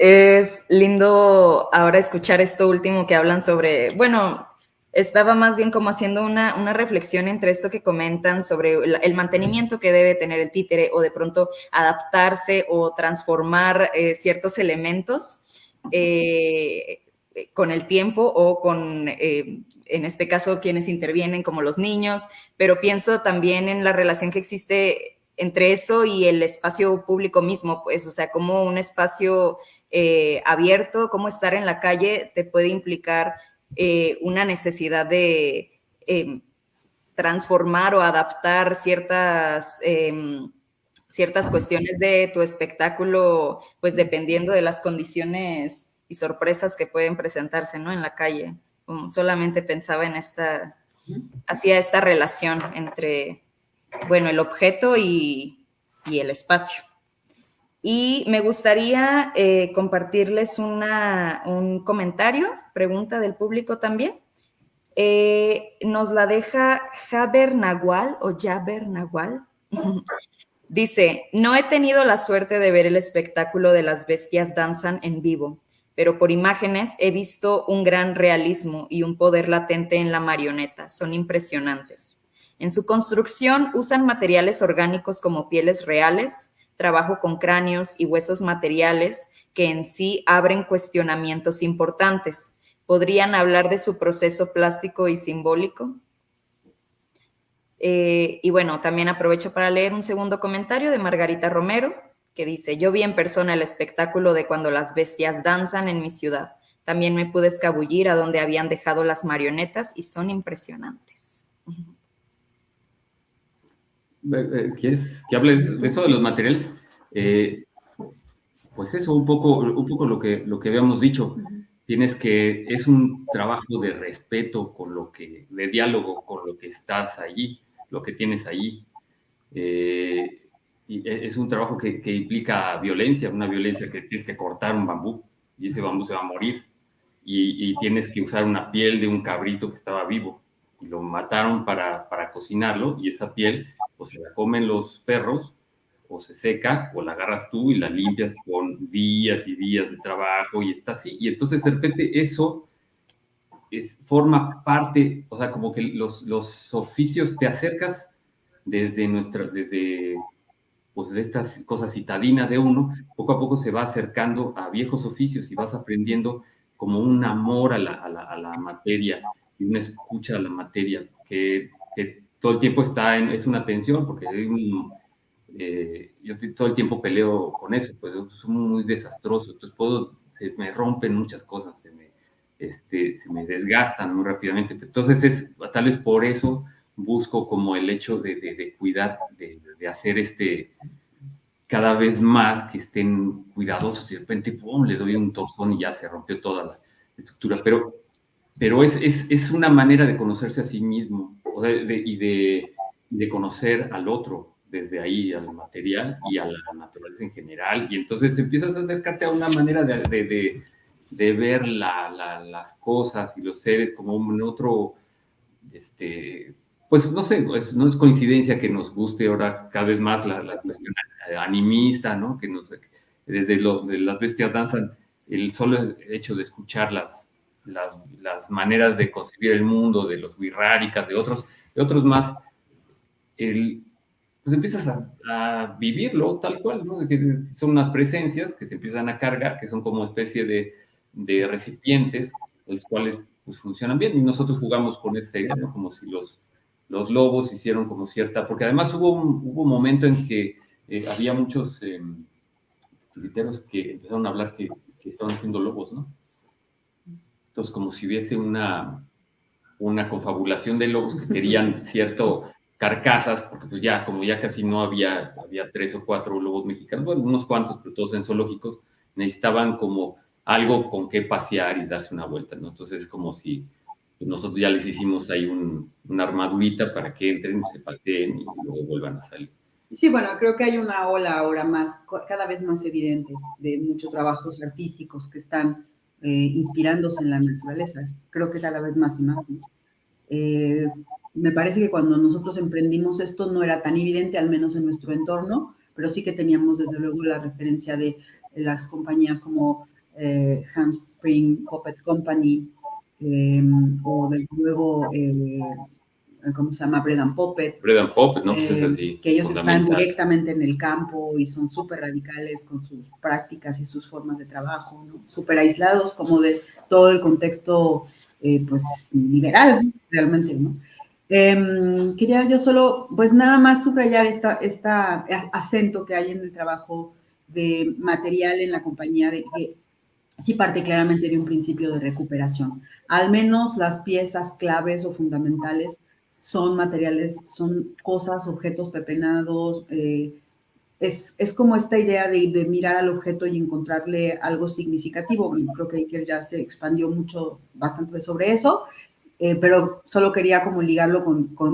lindo ahora escuchar esto último que hablan sobre, bueno, Estaba más bien como haciendo una reflexión entre esto que comentan sobre el mantenimiento que debe tener el títere o de pronto adaptarse o transformar ciertos elementos con el tiempo o con, en este caso, quienes intervienen como los niños, pero pienso también en la relación que existe entre eso y el espacio público mismo, pues, o sea, como un espacio abierto, cómo estar en la calle te puede implicar una necesidad de transformar o adaptar ciertas cuestiones de tu espectáculo, pues dependiendo de las condiciones y sorpresas que pueden presentarse, ¿no? En la calle. Solamente pensaba en hacía esta relación entre, bueno, el objeto y el espacio. Y me gustaría compartirles un comentario, pregunta del público también. Nos la deja Jaber Nahual o Jaber Nahual. Dice, no he tenido la suerte de ver el espectáculo de Las Bestias Danzan en vivo, pero por imágenes he visto un gran realismo y un poder latente en la marioneta. Son impresionantes. En su construcción usan materiales orgánicos como pieles reales, trabajo con cráneos y huesos materiales que en sí abren cuestionamientos importantes. ¿Podrían hablar de su proceso plástico y simbólico? Y bueno, también aprovecho para leer un segundo comentario de Margarita Romero, que dice, yo vi en persona el espectáculo de Cuando las Bestias Danzan en mi ciudad. También me pude escabullir a donde habían dejado las marionetas y son impresionantes. ¿Quieres que hable de eso, de los materiales? Pues eso, un poco lo que habíamos dicho. Es un trabajo de respeto de diálogo con lo que estás allí, lo que tienes allí. Y es un trabajo que implica violencia, una violencia que tienes que cortar un bambú y ese bambú se va a morir. Y tienes que usar una piel de un cabrito que estaba vivo y lo mataron para cocinarlo y esa piel o se la comen los perros o se seca o la agarras tú y la limpias con días y días de trabajo y está así. Y entonces de repente eso forma parte, o sea, como que los oficios te acercas desde pues de estas cosas citadinas de uno, poco a poco se va acercando a viejos oficios y vas aprendiendo como un amor a la materia y una escucha a la materia que todo el tiempo es una tensión porque yo todo el tiempo peleo con eso, pues soy muy desastroso, entonces se me rompen muchas cosas, se me desgastan muy rápidamente, entonces tal vez por eso busco como el hecho de cuidar, de hacer cada vez más que estén cuidadosos y de repente, ¡pum!, le doy un tostón y ya se rompió toda la estructura. Pero es una manera de conocerse a sí mismo, o sea, y de conocer al otro desde ahí, al material y a la naturaleza en general. Y entonces empiezas a acercarte a una manera de ver las cosas y los seres como un otro, pues no sé, no es coincidencia que nos guste ahora cada vez más la cuestión animista, ¿no? Que desde de Las Bestias Danzan, el solo hecho de escuchar las maneras de concebir el mundo, de los Wixárikas, de otros más, pues empiezas a vivirlo tal cual, ¿no? Que son unas presencias que se empiezan a cargar, que son como especie de recipientes, los cuales pues funcionan bien, y nosotros jugamos con esta idea, ¿no? Como si los lobos hicieron como cierta, porque además hubo un momento en que había muchos tuiteros que empezaron a hablar que estaban haciendo lobos, ¿no? Entonces, como si hubiese una confabulación de lobos que querían cierto carcasas, porque pues como ya casi no había 3 o 4 lobos mexicanos, bueno, unos cuantos, pero todos en zoológicos, necesitaban como algo con qué pasear y darse una vuelta, ¿no? Entonces es como si nosotros ya les hicimos ahí una armadurita para que entren, se paseen y luego vuelvan a salir. Sí, bueno, creo que hay una ola ahora cada vez más evidente de muchos trabajos artísticos que están inspirándose en la naturaleza. Creo que cada vez más y más, ¿no? Me parece que cuando nosotros emprendimos esto no era tan evidente, al menos en nuestro entorno, pero sí que teníamos desde luego la referencia de las compañías como Handspring Puppet Company, o desde luego, ¿cómo se llama? Bread and Puppet. Bread and Puppet, ¿no? Pues es así. Que ellos están directamente en el campo y son súper radicales con sus prácticas y sus formas de trabajo, ¿no? Súper aislados como de todo el contexto, pues, liberal, realmente, ¿no? Quería yo solo, pues nada más subrayar esta acento que hay en el trabajo de material en la compañía, de que sí parte claramente de un principio de recuperación. Al menos las piezas claves o fundamentales son materiales, son cosas, objetos pepenados. Es como esta idea de mirar al objeto y encontrarle algo significativo. Bueno, creo que Iker ya se expandió mucho, bastante sobre eso, pero solo quería como ligarlo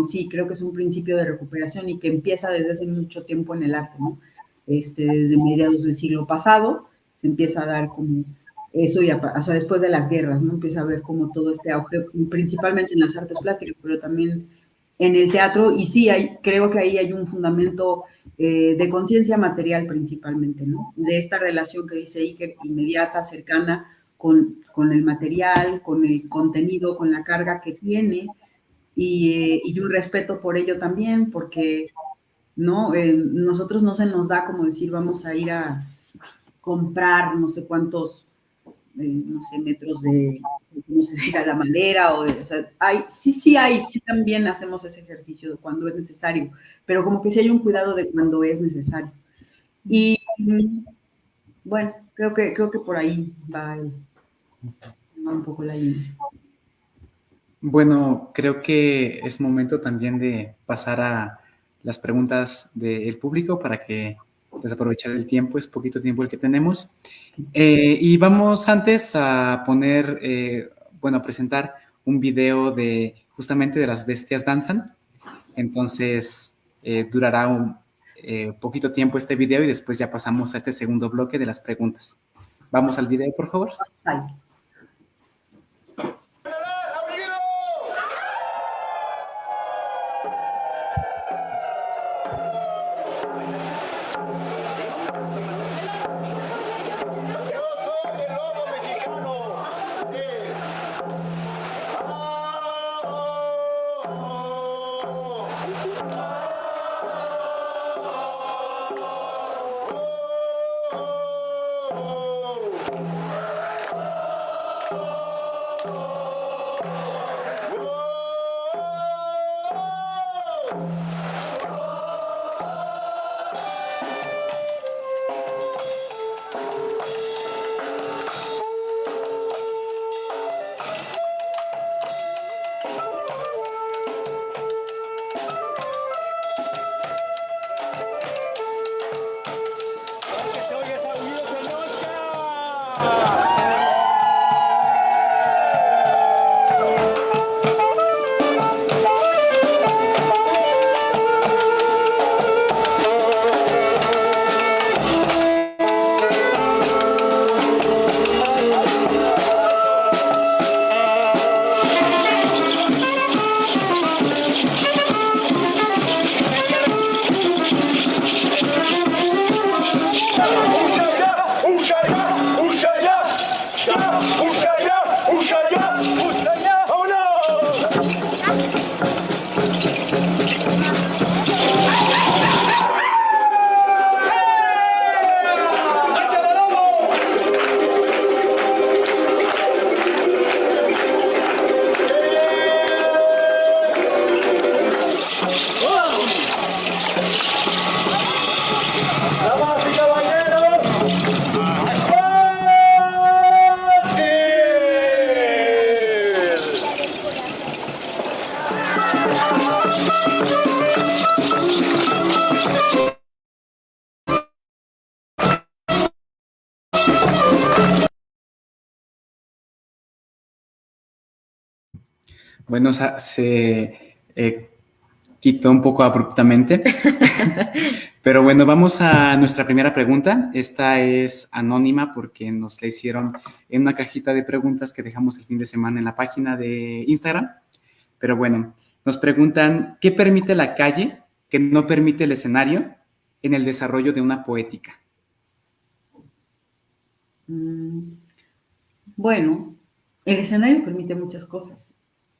sí, creo que es un principio de recuperación y que empieza desde hace mucho tiempo en el arte, ¿no? Desde mediados del siglo pasado se empieza a dar como eso, o sea, después de las guerras, ¿no? Empieza a ver como todo este auge, principalmente en las artes plásticas, pero también en el teatro, y sí, creo que ahí hay un fundamento de conciencia material principalmente, ¿no? De esta relación que dice Iker, inmediata, cercana, con el material, con el contenido, con la carga que tiene, y un respeto por ello también, porque ¿no? Nosotros no se nos da como decir, vamos a ir a comprar no sé cuántos, no sé, metros de, cómo se diga, la madera, o sea, sí también hacemos ese ejercicio cuando es necesario, pero como que sí hay un cuidado de cuando es necesario. Y bueno, creo que por ahí va un poco la línea. Bueno, creo que es momento también de pasar a las preguntas del público para que pues aprovechar el tiempo, es poquito tiempo el que tenemos. Y vamos antes a poner, bueno, a presentar un video de justamente de Las Bestias Danzan. Entonces, durará un poquito tiempo este video y después ya pasamos a este segundo bloque de las preguntas. Vamos al video, por favor. Ahí. Bueno, se quitó un poco abruptamente, pero bueno, vamos a nuestra primera pregunta. Esta es anónima porque nos la hicieron en una cajita de preguntas que dejamos el fin de semana en la página de Instagram. Pero bueno, nos preguntan, ¿qué permite la calle que no permite el escenario en el desarrollo de una poética? Bueno, el escenario permite muchas cosas.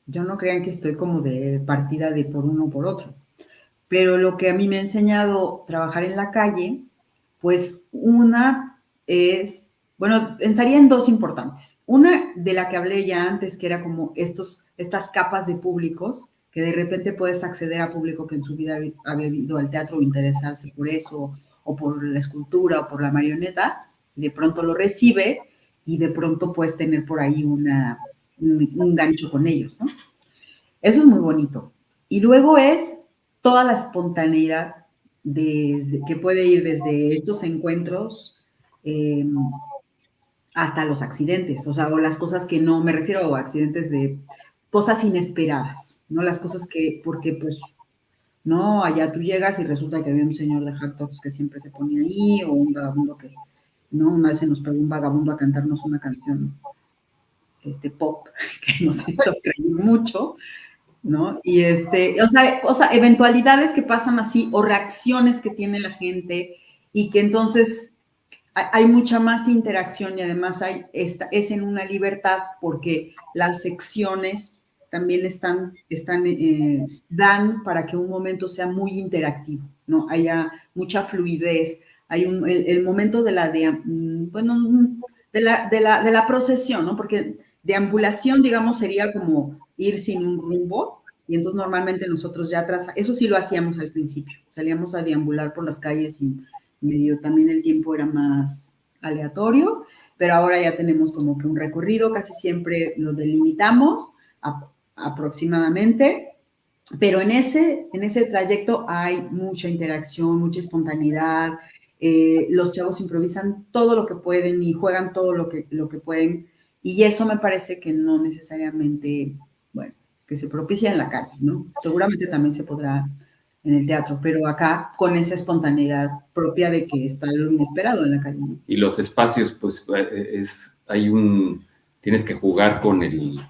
Yo no crean que estoy como de partida de por uno o por otro. Pero lo que a mí me ha enseñado trabajar en la calle, pues una es, bueno, pensaría en dos importantes. Una de la que hablé ya antes, que era como estas capas de públicos, que de repente puedes acceder a público que en su vida había ido al teatro o interesarse por eso, o por la escultura, o por la marioneta, y de pronto lo recibe, y de pronto puedes tener por ahí un gancho con ellos, ¿no? Eso es muy bonito. Y luego es toda la espontaneidad que puede ir desde estos encuentros hasta los accidentes, o sea, o las cosas que no, me refiero a accidentes de cosas inesperadas, ¿no? Las cosas que, porque pues, no, allá tú llegas y resulta que había un señor de hot dogs que siempre se ponía ahí, o un vagabundo que, ¿no? Una vez se nos pegó un vagabundo a cantarnos una canción pop que nos hizo reír mucho, ¿no? Y o sea, eventualidades que pasan así o reacciones que tiene la gente y que entonces hay mucha más interacción y además es en una libertad porque las secciones también dan para que un momento sea muy interactivo, ¿no? Haya mucha fluidez, hay el momento de la procesión, ¿no? Porque deambulación, digamos, sería como ir sin un rumbo, y entonces normalmente nosotros ya atrás, eso sí lo hacíamos al principio, salíamos a deambular por las calles y medio también el tiempo era más aleatorio, pero ahora ya tenemos como que un recorrido, casi siempre lo delimitamos aproximadamente, pero en ese trayecto hay mucha interacción, mucha espontaneidad, los chavos improvisan todo lo que pueden y juegan todo lo que pueden, y eso me parece que no necesariamente, bueno, que se propicia en la calle, ¿no? Seguramente también se podrá en el teatro, pero acá con esa espontaneidad propia de que está lo inesperado en la calle, ¿no? Y los espacios, pues tienes que jugar con el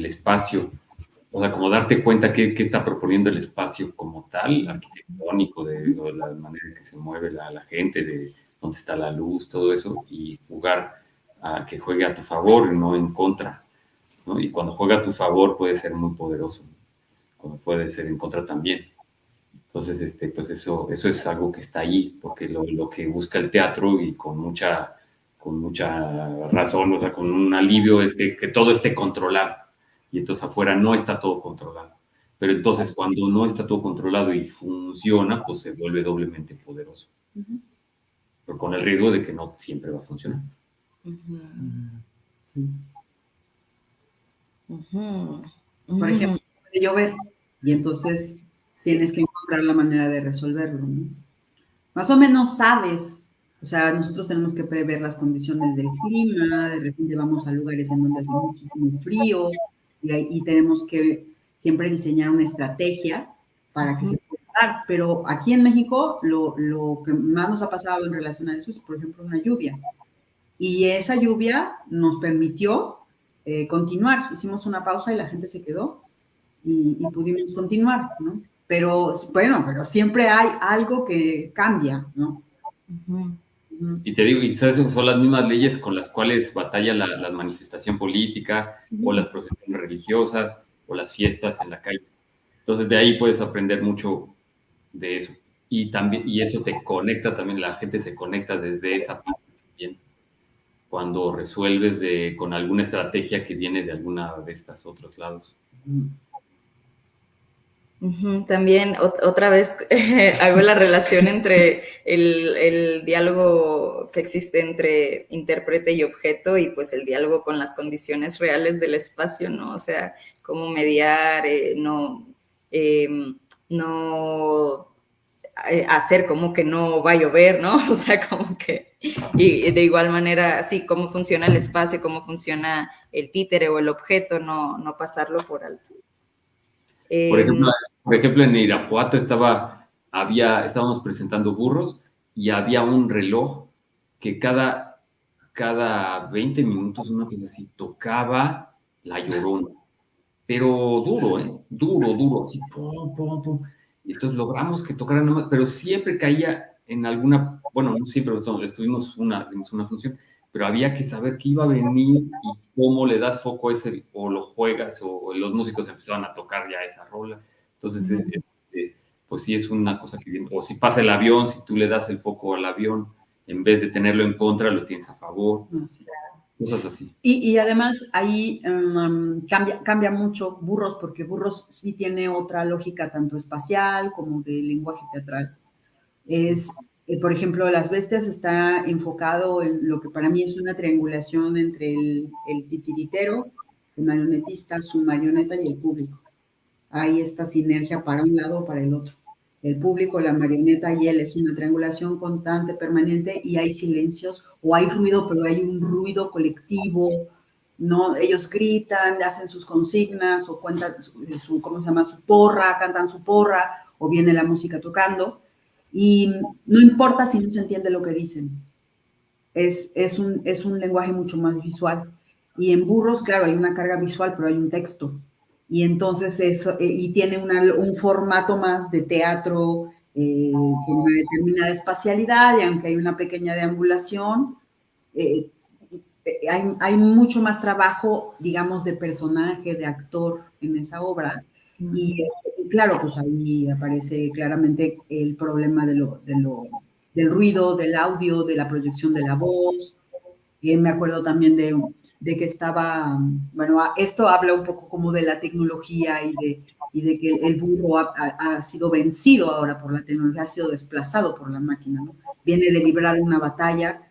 espacio, o sea, como darte cuenta qué está proponiendo el espacio como tal, arquitectónico, de la manera en que se mueve la gente, de dónde está la luz, todo eso, y jugar a que juegue a tu favor y no en contra, ¿no? Y cuando juega a tu favor puede ser muy poderoso, como puede ser en contra también. Entonces, pues eso es algo que está ahí, porque lo que busca el teatro y con mucha razón, o sea, con un alivio es que todo esté controlado. Y entonces afuera no está todo controlado. Pero entonces cuando no está todo controlado y funciona, pues se vuelve doblemente poderoso. Uh-huh. Pero con el riesgo de que no siempre va a funcionar. Uh-huh. Sí. Uh-huh. Por ejemplo, puede llover y entonces tienes que encontrar la manera de resolverlo, ¿no? Más o menos sabes, o sea, nosotros tenemos que prever las condiciones del clima, de repente vamos a lugares en donde hace muchísimo frío y tenemos que siempre diseñar una estrategia para que se pueda dar, pero aquí en México lo que más nos ha pasado en relación a eso es, por ejemplo, una lluvia. Y esa lluvia nos permitió continuar, hicimos una pausa y la gente se quedó y pudimos continuar, ¿no? Pero bueno, pero siempre hay algo que cambia, ¿no? Uh-huh. Y te digo, y sabes, son las mismas leyes con las cuales batalla la manifestación política, o las procesiones religiosas, o las fiestas en la calle. Entonces de ahí puedes aprender mucho de eso. Y también, y eso te conecta también, la gente se conecta desde esa parte también, cuando resuelves con alguna estrategia que viene de alguna de estos otros lados. Uh-huh. También otra vez hago la relación entre el diálogo que existe entre intérprete y objeto y pues el diálogo con las condiciones reales del espacio, ¿no? O sea, cómo mediar, no hacer como que no va a llover, ¿no? O sea, como que, y de igual manera, así, cómo funciona el espacio, cómo funciona el títere o el objeto, no pasarlo por alto. Por ejemplo, en Irapuato estábamos presentando burros y había un reloj que cada 20 minutos, una cosa así, tocaba La Llorona. Pero duro, duro, así, pum, pum, pum. Y entonces logramos que tocara nada más, pero siempre caía en alguna, bueno, no siempre, tuvimos una función, pero había que saber qué iba a venir y cómo le das foco a ese, o lo juegas, o los músicos empezaban a tocar ya esa rola. Entonces, pues sí es una cosa que viene. O si pasa el avión, si tú le das el foco al avión, en vez de tenerlo en contra, lo tienes a favor. Sí. Cosas así. Y además ahí cambia mucho Burros, porque Burros sí tiene otra lógica tanto espacial como de lenguaje teatral. Por ejemplo, Las Bestias está enfocado en lo que para mí es una triangulación entre el titiritero, el marionetista, su marioneta y el público. Hay esta sinergia para un lado o para el otro. El público, la marioneta y él es una triangulación constante, permanente, y hay silencios o hay ruido, pero hay un ruido colectivo, ¿no? Ellos gritan, hacen sus consignas o cuentan ¿cómo se llama? Su porra, cantan su porra, o viene la música tocando, y no importa si no se entiende lo que dicen. Es un lenguaje mucho más visual. Y en Burros, claro, hay una carga visual, pero hay un texto. Y entonces eso, y tiene un formato más de teatro con una determinada espacialidad, y aunque hay una pequeña deambulación, hay mucho más trabajo, digamos, de personaje, de actor en esa obra. Y claro, pues ahí aparece claramente el problema del ruido, del audio, de la proyección de la voz. Me acuerdo también de que estaba, bueno, esto habla un poco como de la tecnología y de que el burro ha sido vencido ahora por la tecnología, ha sido desplazado por la máquina, ¿no? Viene de librar una batalla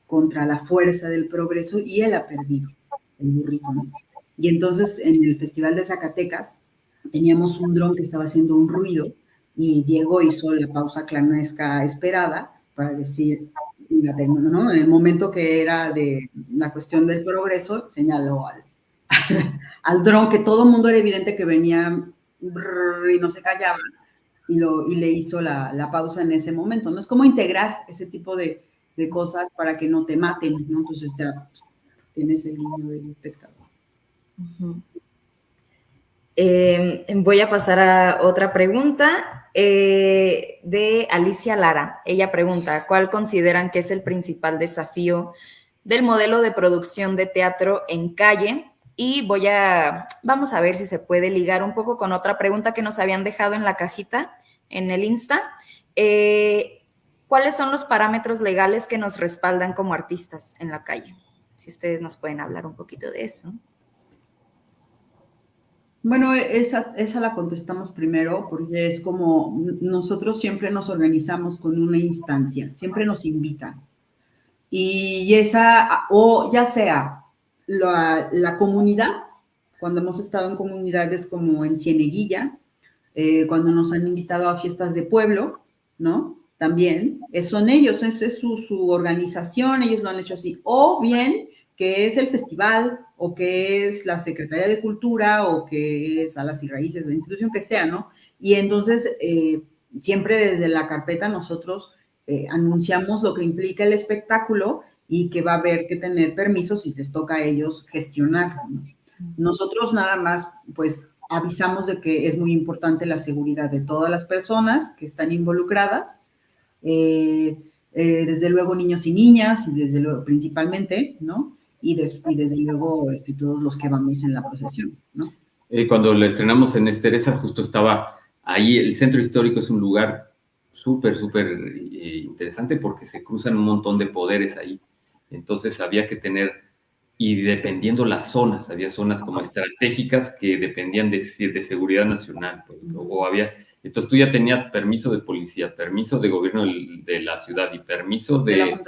contra la fuerza del progreso y él ha perdido, el burrito, ¿no? Y entonces en el Festival de Zacatecas teníamos un dron que estaba haciendo un ruido y Diego hizo la pausa clanesca esperada para decir, ¿no? En el momento que era de la cuestión del progreso, señaló al dron, que todo el mundo era evidente que venía y no se callaba, y le hizo la pausa en ese momento, ¿no? Es como integrar ese tipo de cosas para que no te maten, ¿no? Entonces ya pues, tienes el niño del espectador. Voy a pasar a otra pregunta de Alicia Lara. Ella pregunta, ¿cuál consideran que es el principal desafío del modelo de producción de teatro en calle? Y vamos a ver si se puede ligar un poco con otra pregunta que nos habían dejado en la cajita, en el Insta. ¿Cuáles son los parámetros legales que nos respaldan como artistas en la calle? Si ustedes nos pueden hablar un poquito de eso. Bueno, esa la contestamos primero, porque es como nosotros siempre nos organizamos con una instancia, siempre nos invitan. Y o ya sea la comunidad, cuando hemos estado en comunidades como en Cieneguilla, cuando nos han invitado a fiestas de pueblo, ¿no? También, son ellos, es su organización, ellos lo han hecho así. O bien que es el festival, o que es la Secretaría de Cultura, o que es Alas y Raíces, la institución que sea, ¿no? Y entonces, siempre desde la carpeta nosotros anunciamos lo que implica el espectáculo y que va a haber que tener permisos y les toca a ellos gestionarlo, ¿no? Nosotros nada más, pues, avisamos de que es muy importante la seguridad de todas las personas que están involucradas, desde luego niños y niñas, y desde luego principalmente, ¿no? Y desde luego todos los que vamos en la procesión, ¿no? Cuando lo estrenamos en Esteresa, justo estaba ahí, el centro histórico es un lugar súper interesante porque se cruzan un montón de poderes ahí. Entonces había que tener, y dependiendo las zonas, había zonas como estratégicas que dependían de seguridad nacional, pues, o había, entonces tú ya tenías permiso de policía, permiso de gobierno de la ciudad y permiso de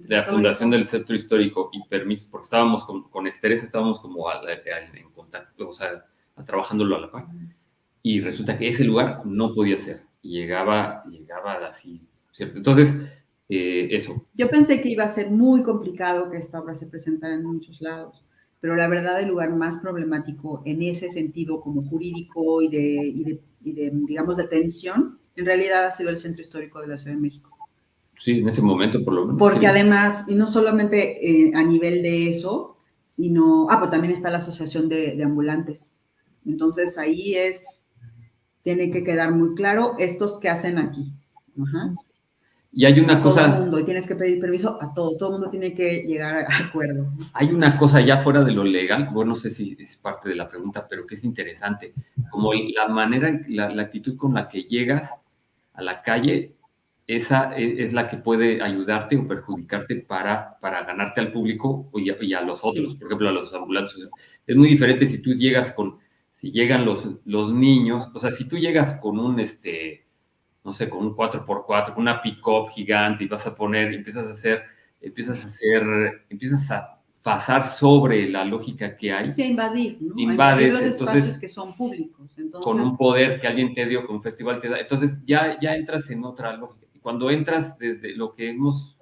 la Fundación del Centro Histórico y permiso, porque estábamos con Esteresa, estábamos como en contacto, o sea, trabajándolo a la par. Y resulta que ese lugar no podía ser, y llegaba así, ¿cierto? Entonces, eso. Yo pensé que iba a ser muy complicado que esta obra se presentara en muchos lados, pero la verdad el lugar más problemático en ese sentido como jurídico y de digamos, de tensión, en realidad ha sido el Centro Histórico de la Ciudad de México. Sí, en ese momento por lo menos. Porque sí. Además, y no solamente a nivel de eso, sino, pero también está la Asociación de Ambulantes. Entonces ahí tiene que quedar muy claro estos que hacen aquí. Ajá. Y hay una Todo el cosa, mundo, y tienes que pedir permiso a todo el mundo tiene que llegar a acuerdo. hay una cosa ya fuera de lo legal, bueno, no sé si es parte de la pregunta, pero que es interesante, como la manera, la actitud con la que llegas a la calle, esa es la que puede ayudarte o perjudicarte para ganarte al público y a los otros, Sí. por ejemplo, a los ambulantes. Es muy diferente si tú llegas si llegan los niños, o sea, si tú llegas con no sé, con un 4x4, con una pick-up gigante y vas a poner, empiezas a pasar sobre la lógica que hay. Sí, a invadir, ¿no? Invades, a invadir los espacios entonces, que son públicos. Entonces, con un poder que alguien te dio, con un festival te da. Entonces ya entras en otra lógica. Y cuando entras desde lo que hemos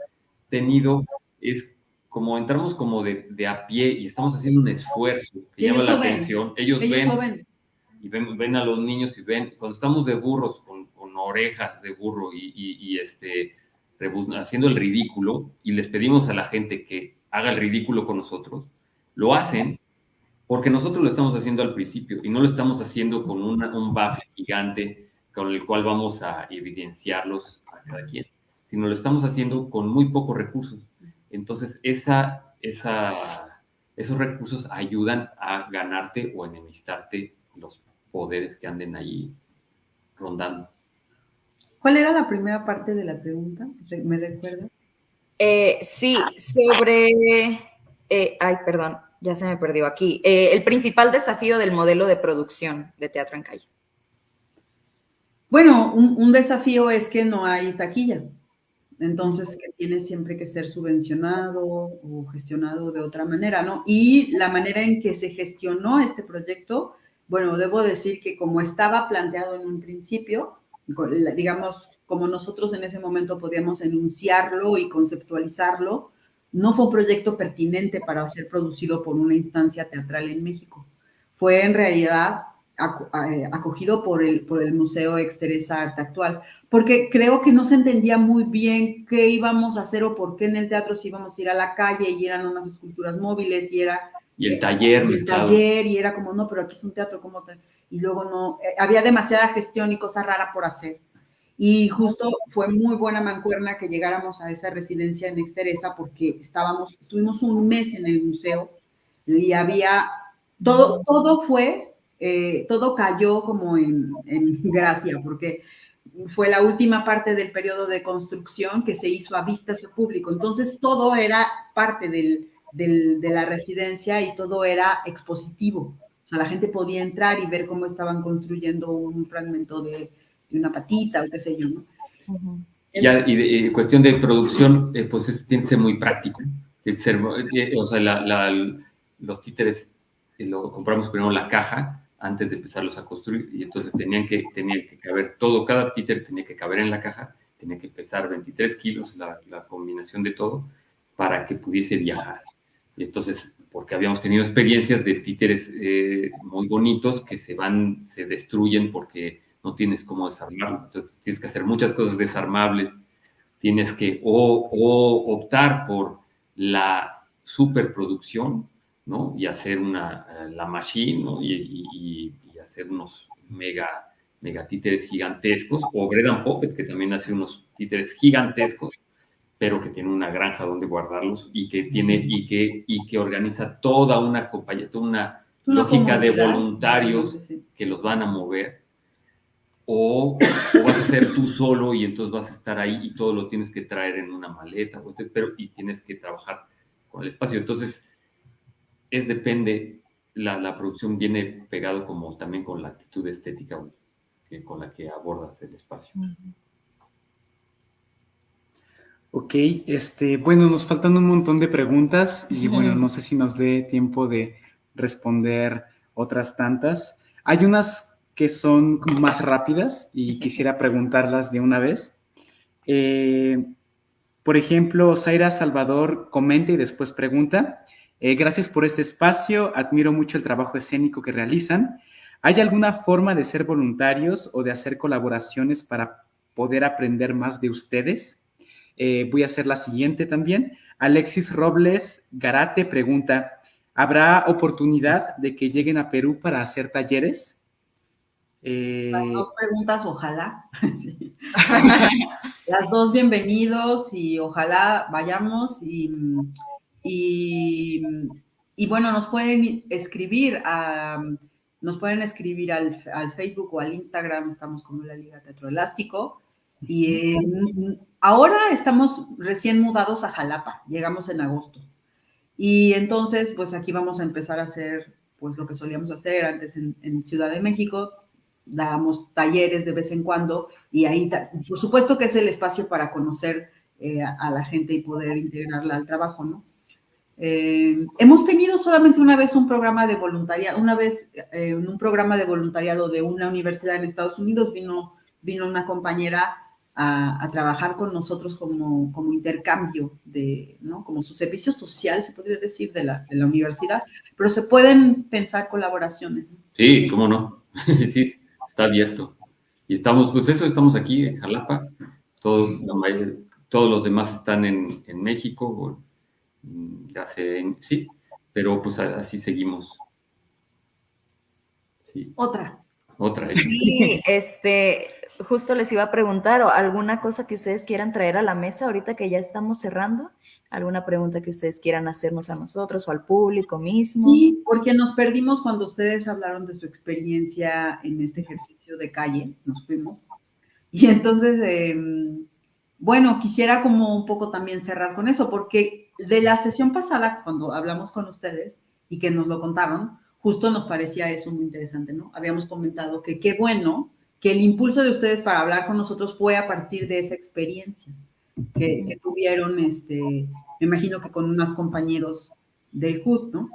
tenido, es como entramos como de a pie y estamos haciendo un esfuerzo que y llama ellos la lo ven. atención. Ellos lo ven. Y ven a los niños y ven, cuando estamos de burros, con orejas de burro haciendo el ridículo, y les pedimos a la gente que haga el ridículo con nosotros, lo hacen porque nosotros lo estamos haciendo al principio y no lo estamos haciendo con un bafle gigante con el cual vamos a evidenciarlos a cada quien, sino lo estamos haciendo con muy pocos recursos. Entonces, esos recursos ayudan a ganarte o enemistarte los poderes que anden ahí rondando. ¿Cuál era la primera parte de la pregunta? ¿Me recuerdas? Sí, sobre... ay, perdón, ya se me perdió aquí. El principal desafío del modelo de producción de teatro en calle. Bueno, un desafío es que no hay taquilla. Entonces, que tiene siempre que ser subvencionado o gestionado de otra manera, ¿no? Y la manera en que se gestionó este proyecto, bueno, debo decir que como estaba planteado en un principio, digamos, como nosotros en ese momento podíamos enunciarlo y conceptualizarlo, no fue un proyecto pertinente para ser producido por una instancia teatral en México. Fue en realidad acogido por el Museo Exteresa Arte Actual, porque creo que no se entendía muy bien qué íbamos a hacer o por qué en el teatro si íbamos a ir a la calle y eran unas esculturas móviles y era... Y el taller. El taller y era como, no, pero aquí es un teatro, ¿cómo te...? Y luego no, había demasiada gestión y cosa rara por hacer. Y justo fue muy buena mancuerna que llegáramos a esa residencia en Exteresa porque estuvimos un mes en el museo y había, todo fue, todo cayó como en gracia, porque fue la última parte del periodo de construcción que se hizo a vistas al público. Entonces todo era parte de la residencia y todo era expositivo. O sea, la gente podía entrar y ver cómo estaban construyendo un fragmento de una patita o qué sé yo, ¿no? Uh-huh. Y cuestión de producción, pues tiene que ser muy práctico. O sea, los títeres lo compramos primero la caja antes de empezarlos a construir y entonces tenían que caber todo, cada títer tenía que caber en la caja, tenía que pesar 23 kilos la combinación de todo para que pudiese viajar. Y entonces, porque habíamos tenido experiencias de títeres muy bonitos que se destruyen porque no tienes cómo desarmarlo. Entonces tienes que hacer muchas cosas desarmables, tienes que optar por la superproducción, ¿no? Y hacer la machine, ¿no? Y hacer unos mega títeres gigantescos, o Bread and Puppet, que también hace unos títeres gigantescos, pero que tiene una granja donde guardarlos y que organiza toda una compañía, toda una lógica de voluntarios que los van a mover. O vas a ser tú solo y entonces vas a estar ahí y todo lo tienes que traer en una maleta, y tienes que trabajar con el espacio. Entonces, depende, la producción viene pegado como también con la actitud estética con la que abordas el espacio. Ok, bueno, nos faltan un montón de preguntas y bueno, no sé si nos dé tiempo de responder otras tantas. Hay unas que son como más rápidas y quisiera preguntarlas de una vez. Por ejemplo, Zaira Salvador comenta y después pregunta, gracias por este espacio, admiro mucho el trabajo escénico que realizan. ¿Hay alguna forma de ser voluntarios o de hacer colaboraciones para poder aprender más de ustedes? Voy a hacer la siguiente también. Alexis Robles Garate pregunta, ¿habrá oportunidad de que lleguen a Perú para hacer talleres? Las dos preguntas, ojalá. Sí. Las dos bienvenidos y ojalá vayamos y, y bueno, nos pueden escribir al Facebook o al Instagram, estamos como la Liga Teatro Elástico. Y ahora estamos recién mudados a Jalapa, llegamos en agosto. Y entonces, pues aquí vamos a empezar a hacer pues lo que solíamos hacer antes en Ciudad de México, dábamos talleres de vez en cuando y ahí, por supuesto que es el espacio para conocer a la gente y poder integrarla al trabajo, ¿no? Hemos tenido solamente una vez un programa de voluntariado, en un programa de voluntariado de una universidad en Estados Unidos vino una compañera a trabajar con nosotros como intercambio, ¿no? Como su servicio social, se podría decir, de la universidad, pero se pueden pensar colaboraciones, ¿no? Sí, cómo no. Sí, está abierto. Y estamos aquí en Jalapa. Todos los demás están en México. Sí, pero pues así seguimos. Sí. Otra. Sí, justo les iba a preguntar, ¿o alguna cosa que ustedes quieran traer a la mesa ahorita que ya estamos cerrando? ¿Alguna pregunta que ustedes quieran hacernos a nosotros o al público mismo? Sí, porque nos perdimos cuando ustedes hablaron de su experiencia en este ejercicio de calle, nos fuimos. Y entonces, bueno, quisiera como un poco también cerrar con eso, porque de la sesión pasada, cuando hablamos con ustedes y que nos lo contaron, justo nos parecía eso muy interesante, ¿no? Habíamos comentado que qué bueno que el impulso de ustedes para hablar con nosotros fue a partir de esa experiencia que tuvieron, me imagino que con unos compañeros del CUT, ¿no?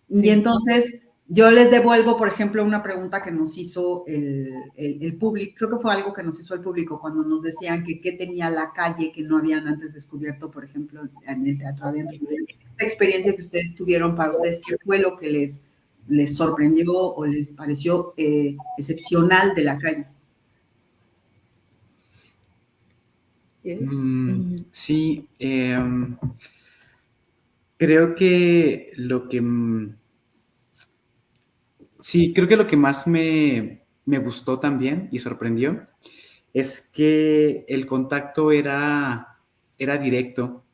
Sí. Y entonces yo les devuelvo, por ejemplo, una pregunta que nos hizo el público, creo que fue algo que nos hizo el público cuando nos decían que qué tenía la calle que no habían antes descubierto, por ejemplo, en el teatro adentro. Esta experiencia que ustedes tuvieron para ustedes, ¿qué fue lo que les sorprendió o les pareció excepcional de la calle? Sí, creo que creo que lo que más me gustó también y sorprendió es que el contacto era directo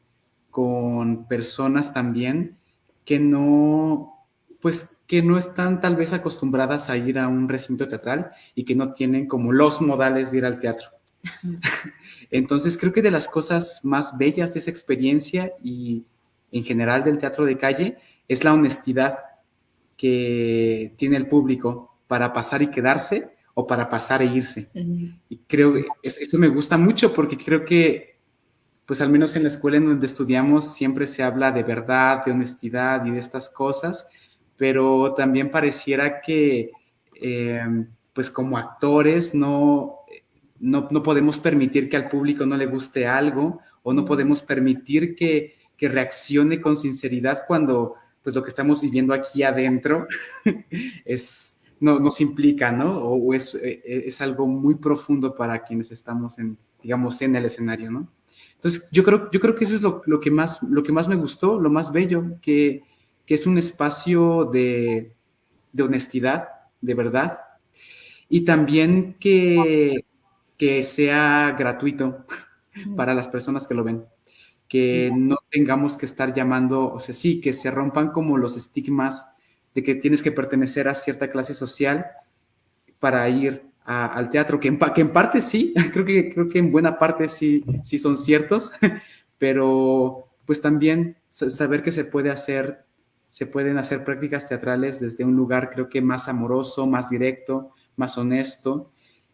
con personas también que no están tal vez acostumbradas a ir a un recinto teatral y que no tienen como los modales de ir al teatro. Entonces creo que de las cosas más bellas de esa experiencia y en general del teatro de calle es la honestidad que tiene el público para pasar y quedarse o para pasar e irse. Y creo que eso me gusta mucho porque creo que, pues al menos en la escuela en donde estudiamos siempre se habla de verdad, de honestidad y de estas cosas, pero también pareciera que, pues como actores no podemos permitir que al público no le guste algo o no podemos permitir que reaccione con sinceridad cuando pues lo que estamos viviendo aquí adentro nos implica, ¿no? O es algo muy profundo para quienes estamos digamos, en el escenario, ¿no? Entonces, yo creo que eso es lo que más me gustó, lo más bello, que es un espacio de honestidad, de verdad, y también que sea gratuito para las personas que lo ven, que no tengamos que estar llamando, o sea, sí, que se rompan como los estigmas de que tienes que pertenecer a cierta clase social para ir al teatro, que en parte sí, creo que en buena parte sí son ciertos, pero pues también saber que se pueden hacer prácticas teatrales desde un lugar creo que más amoroso, más directo, más honesto,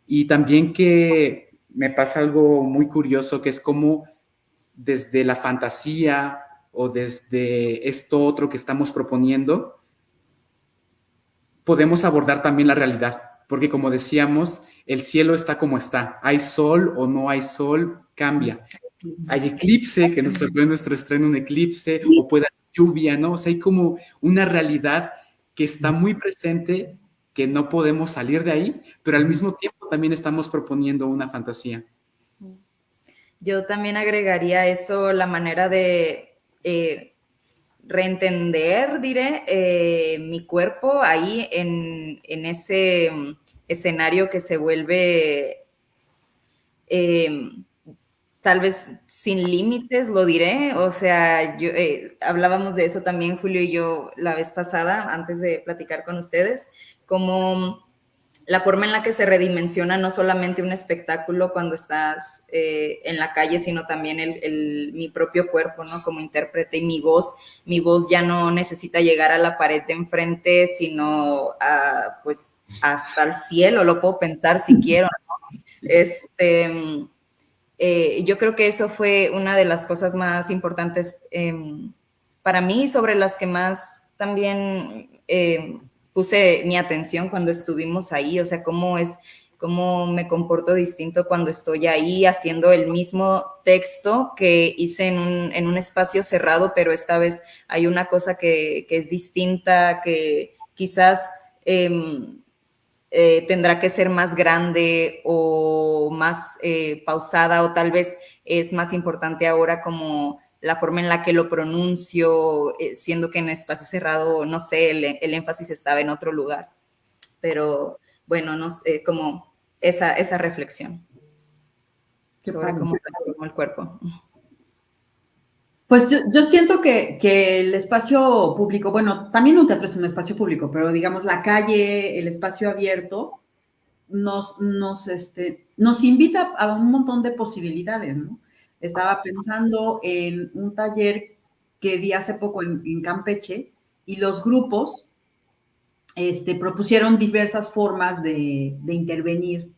y también que me pasa algo muy curioso, que es como desde la fantasía o desde esto otro que estamos proponiendo, podemos abordar también la realidad, porque como decíamos, el cielo está como está, hay sol o no hay sol, cambia. Hay eclipse, que nos tocó en nuestro estreno un eclipse, o puede haber lluvia, ¿no? O sea, hay como una realidad que está muy presente, que no podemos salir de ahí, pero al mismo tiempo también estamos proponiendo una fantasía. Yo también agregaría eso, la manera de reentender, diré, mi cuerpo ahí en ese escenario que se vuelve tal vez sin límites, lo diré. O sea, hablábamos de eso también, Julio y yo, la vez pasada, antes de platicar con ustedes, como la forma en la que se redimensiona no solamente un espectáculo cuando estás en la calle, sino también mi propio cuerpo, ¿no? Como intérprete, y mi voz ya no necesita llegar a la pared de enfrente, sino pues hasta el cielo, lo puedo pensar si quiero, ¿no? Yo creo que eso fue una de las cosas más importantes para mí, sobre las que más también puse mi atención cuando estuvimos ahí. O sea, cómo me comporto distinto cuando estoy ahí haciendo el mismo texto que hice en un espacio cerrado, pero esta vez hay una cosa que es distinta, que quizás tendrá que ser más grande o más pausada, o tal vez es más importante ahora como la forma en la que lo pronuncio, siendo que en espacio cerrado, no sé, el énfasis estaba en otro lugar. Pero bueno, no sé, como esa reflexión sobre cómo transformó el cuerpo. Pues yo siento que el espacio público, bueno, también un teatro es un espacio público, pero digamos la calle, el espacio abierto, nos invita a un montón de posibilidades, ¿no? Estaba pensando en un taller que di hace poco en Campeche, y los grupos propusieron diversas formas de intervenir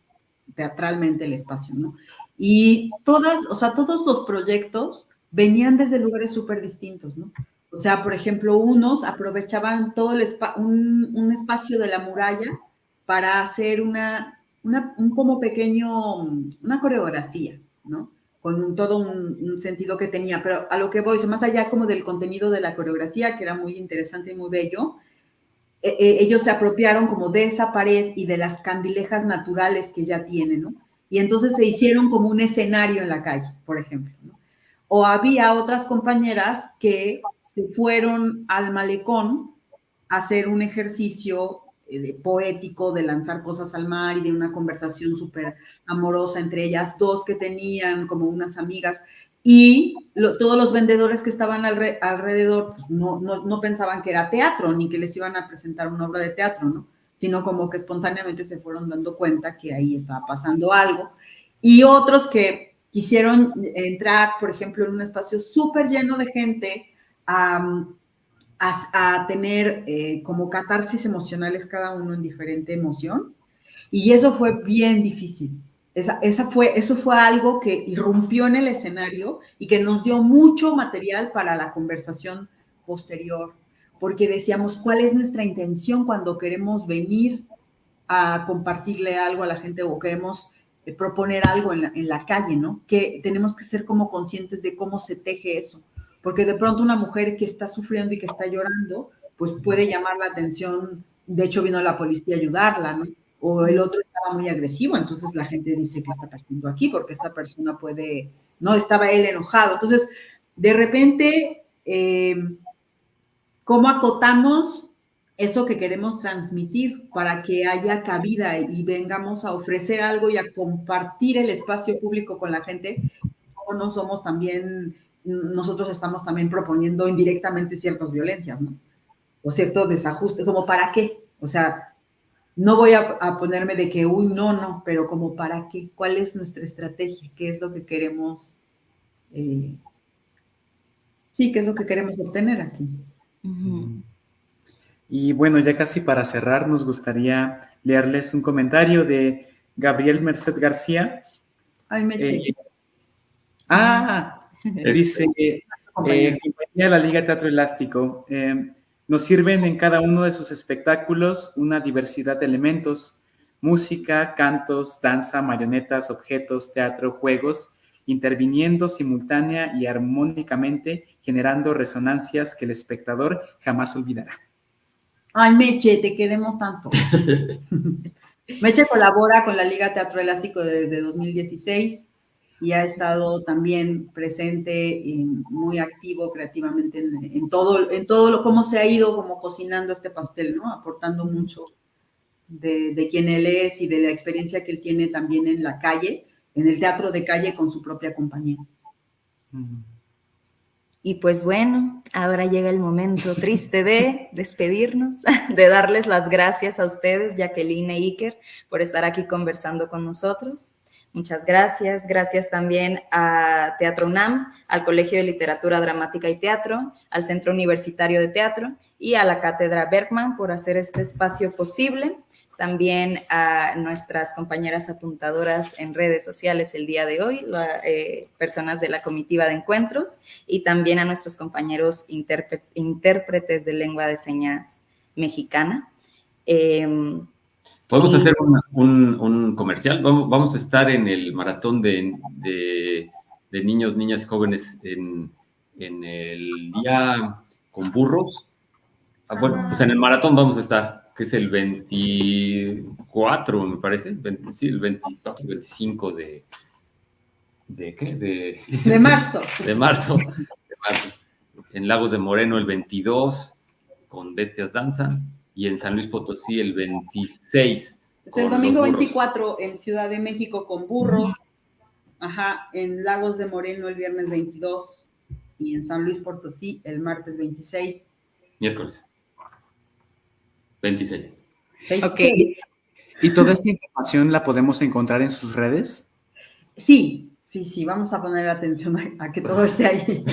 teatralmente el espacio, ¿no? Y todos los proyectos venían desde lugares súper distintos, ¿no? O sea, por ejemplo, unos aprovechaban todo un espacio de la muralla para hacer una coreografía, ¿no? Con todo un sentido que tenía, pero a lo que voy, más allá como del contenido de la coreografía, que era muy interesante y muy bello, ellos se apropiaron como de esa pared y de las candilejas naturales que ya tienen, ¿no? Y entonces se hicieron como un escenario en la calle, por ejemplo, ¿no? O había otras compañeras que se fueron al malecón a hacer un ejercicio poético de lanzar cosas al mar y de una conversación súper amorosa entre ellas dos que tenían como unas amigas, y todos los vendedores que estaban alrededor pues no pensaban que era teatro, ni que les iban a presentar una obra de teatro, ¿no? Sino como que espontáneamente se fueron dando cuenta que ahí estaba pasando algo. Y otros que quisieron entrar, por ejemplo, en un espacio súper lleno de gente, a tener como catarsis emocionales cada uno en diferente emoción. Y eso fue bien difícil. Eso fue algo que irrumpió en el escenario y que nos dio mucho material para la conversación posterior, porque decíamos, ¿cuál es nuestra intención cuando queremos venir a compartirle algo a la gente o queremos proponer algo en la calle, ¿no? Que tenemos que ser como conscientes de cómo se teje eso, porque de pronto una mujer que está sufriendo y que está llorando, pues puede llamar la atención. De hecho, vino la policía a ayudarla, ¿no? O el otro estaba muy agresivo, entonces la gente dice, ¿qué está pasando aquí? Porque esta persona no estaba él enojado. Entonces, de repente, ¿cómo acotamos eso que queremos transmitir para que haya cabida y vengamos a ofrecer algo y a compartir el espacio público con la gente? ¿O no somos también, nosotros estamos también proponiendo indirectamente ciertas violencias, ¿no? O cierto desajuste, como para qué? O sea, no voy a ponerme de que, no, pero como para qué, ¿cuál es nuestra estrategia? ¿Qué es lo que queremos? ¿Qué es lo que queremos obtener aquí? Uh-huh. Y bueno, ya casi para cerrar, nos gustaría leerles un comentario de Gabriel Merced García. Ay, Meche. Dice, compañía de la Liga Teatro Elástico, nos sirven en cada uno de sus espectáculos una diversidad de elementos: música, cantos, danza, marionetas, objetos, teatro, juegos, interviniendo simultánea y armónicamente, generando resonancias que el espectador jamás olvidará. Ay, Meche, te queremos tanto. Meche colabora con la Liga Teatro Elástico desde 2016 y ha estado también presente y muy activo creativamente en todo cómo se ha ido como cocinando este pastel, ¿no? Aportando mucho de quién él es y de la experiencia que él tiene también en la calle, en el teatro de calle con su propia compañía. Y pues bueno, ahora llega el momento triste de despedirnos, de darles las gracias a ustedes, Jacqueline e Iker, por estar aquí conversando con nosotros. Muchas gracias. Gracias también a Teatro UNAM, al Colegio de Literatura Dramática y Teatro, al Centro Universitario de Teatro y a la Cátedra Bergman por hacer este espacio posible. También a nuestras compañeras apuntadoras en redes sociales el día de hoy, personas de la comitiva de encuentros, y también a nuestros compañeros intérpretes de lengua de señas mexicana. Podemos hacer un comercial. Vamos a estar en el maratón de niños, niñas y jóvenes en el día con burros. Bueno, pues en el maratón vamos a estar, que es el 24, me parece. Sí, el 24, 25 ¿de qué? De marzo. De marzo. En Lagos de Moreno el 22, con Bestias Danzan. Y en San Luis Potosí el 26. Es el domingo 24 en Ciudad de México con burros. Ajá, en Lagos de Moreno el viernes 22 y en San Luis Potosí el martes 26. Miércoles 26. Ok. ¿Y toda esta información la podemos encontrar en sus redes? Sí, vamos a poner atención a que todo esté ahí.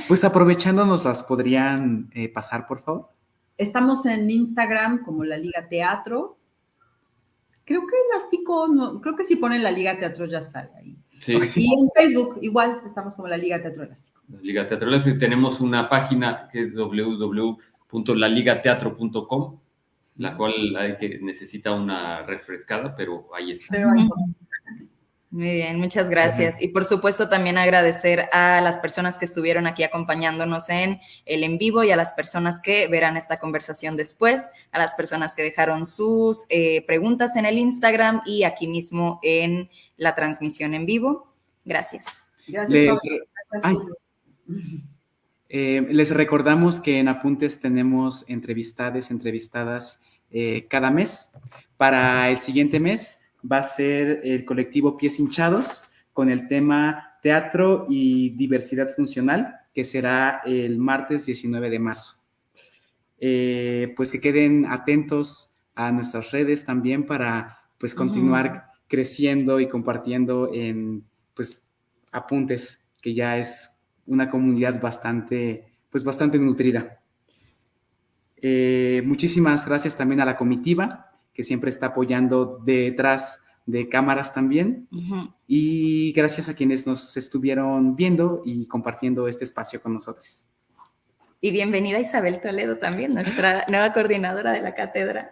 Pues aprovechando, ¿nos las podrían pasar, por favor? Estamos en Instagram como La Liga Teatro. Creo que Elástico, no, creo que si ponen La Liga Teatro ya sale ahí. Sí. Y en Facebook igual estamos como La Liga Teatro Elástico. La Liga Teatro Elástico. Tenemos una página que es www.laligateatro.com, la cual necesita una refrescada, pero ahí está. Muy bien, muchas gracias. Y por supuesto también agradecer a las personas que estuvieron aquí acompañándonos en el en vivo y a las personas que verán esta conversación después, a las personas que dejaron sus preguntas en el Instagram y aquí mismo en la transmisión en vivo. Gracias. Gracias, les recordamos que en Apuntes tenemos entrevistadas cada mes. Para el siguiente mes va a ser el colectivo Pies Hinchados con el tema Teatro y Diversidad Funcional, que será el martes 19 de marzo. Pues que queden atentos a nuestras redes también para pues continuar creciendo y compartiendo en pues Apuntes, que ya es una comunidad bastante nutrida. Muchísimas gracias también a la comitiva, que siempre está apoyando detrás de cámaras también. Y gracias a quienes nos estuvieron viendo y compartiendo este espacio con nosotros. Y bienvenida Isabel Toledo también, nuestra nueva coordinadora de la cátedra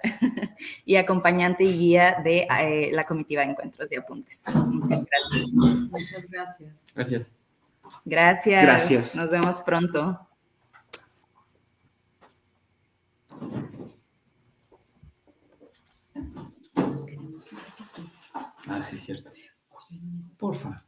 y acompañante y guía de la comitiva de encuentros de Apuntes. Muchas gracias. Muchas gracias. Gracias. Gracias. Nos vemos pronto. Ah, sí, cierto. Porfa.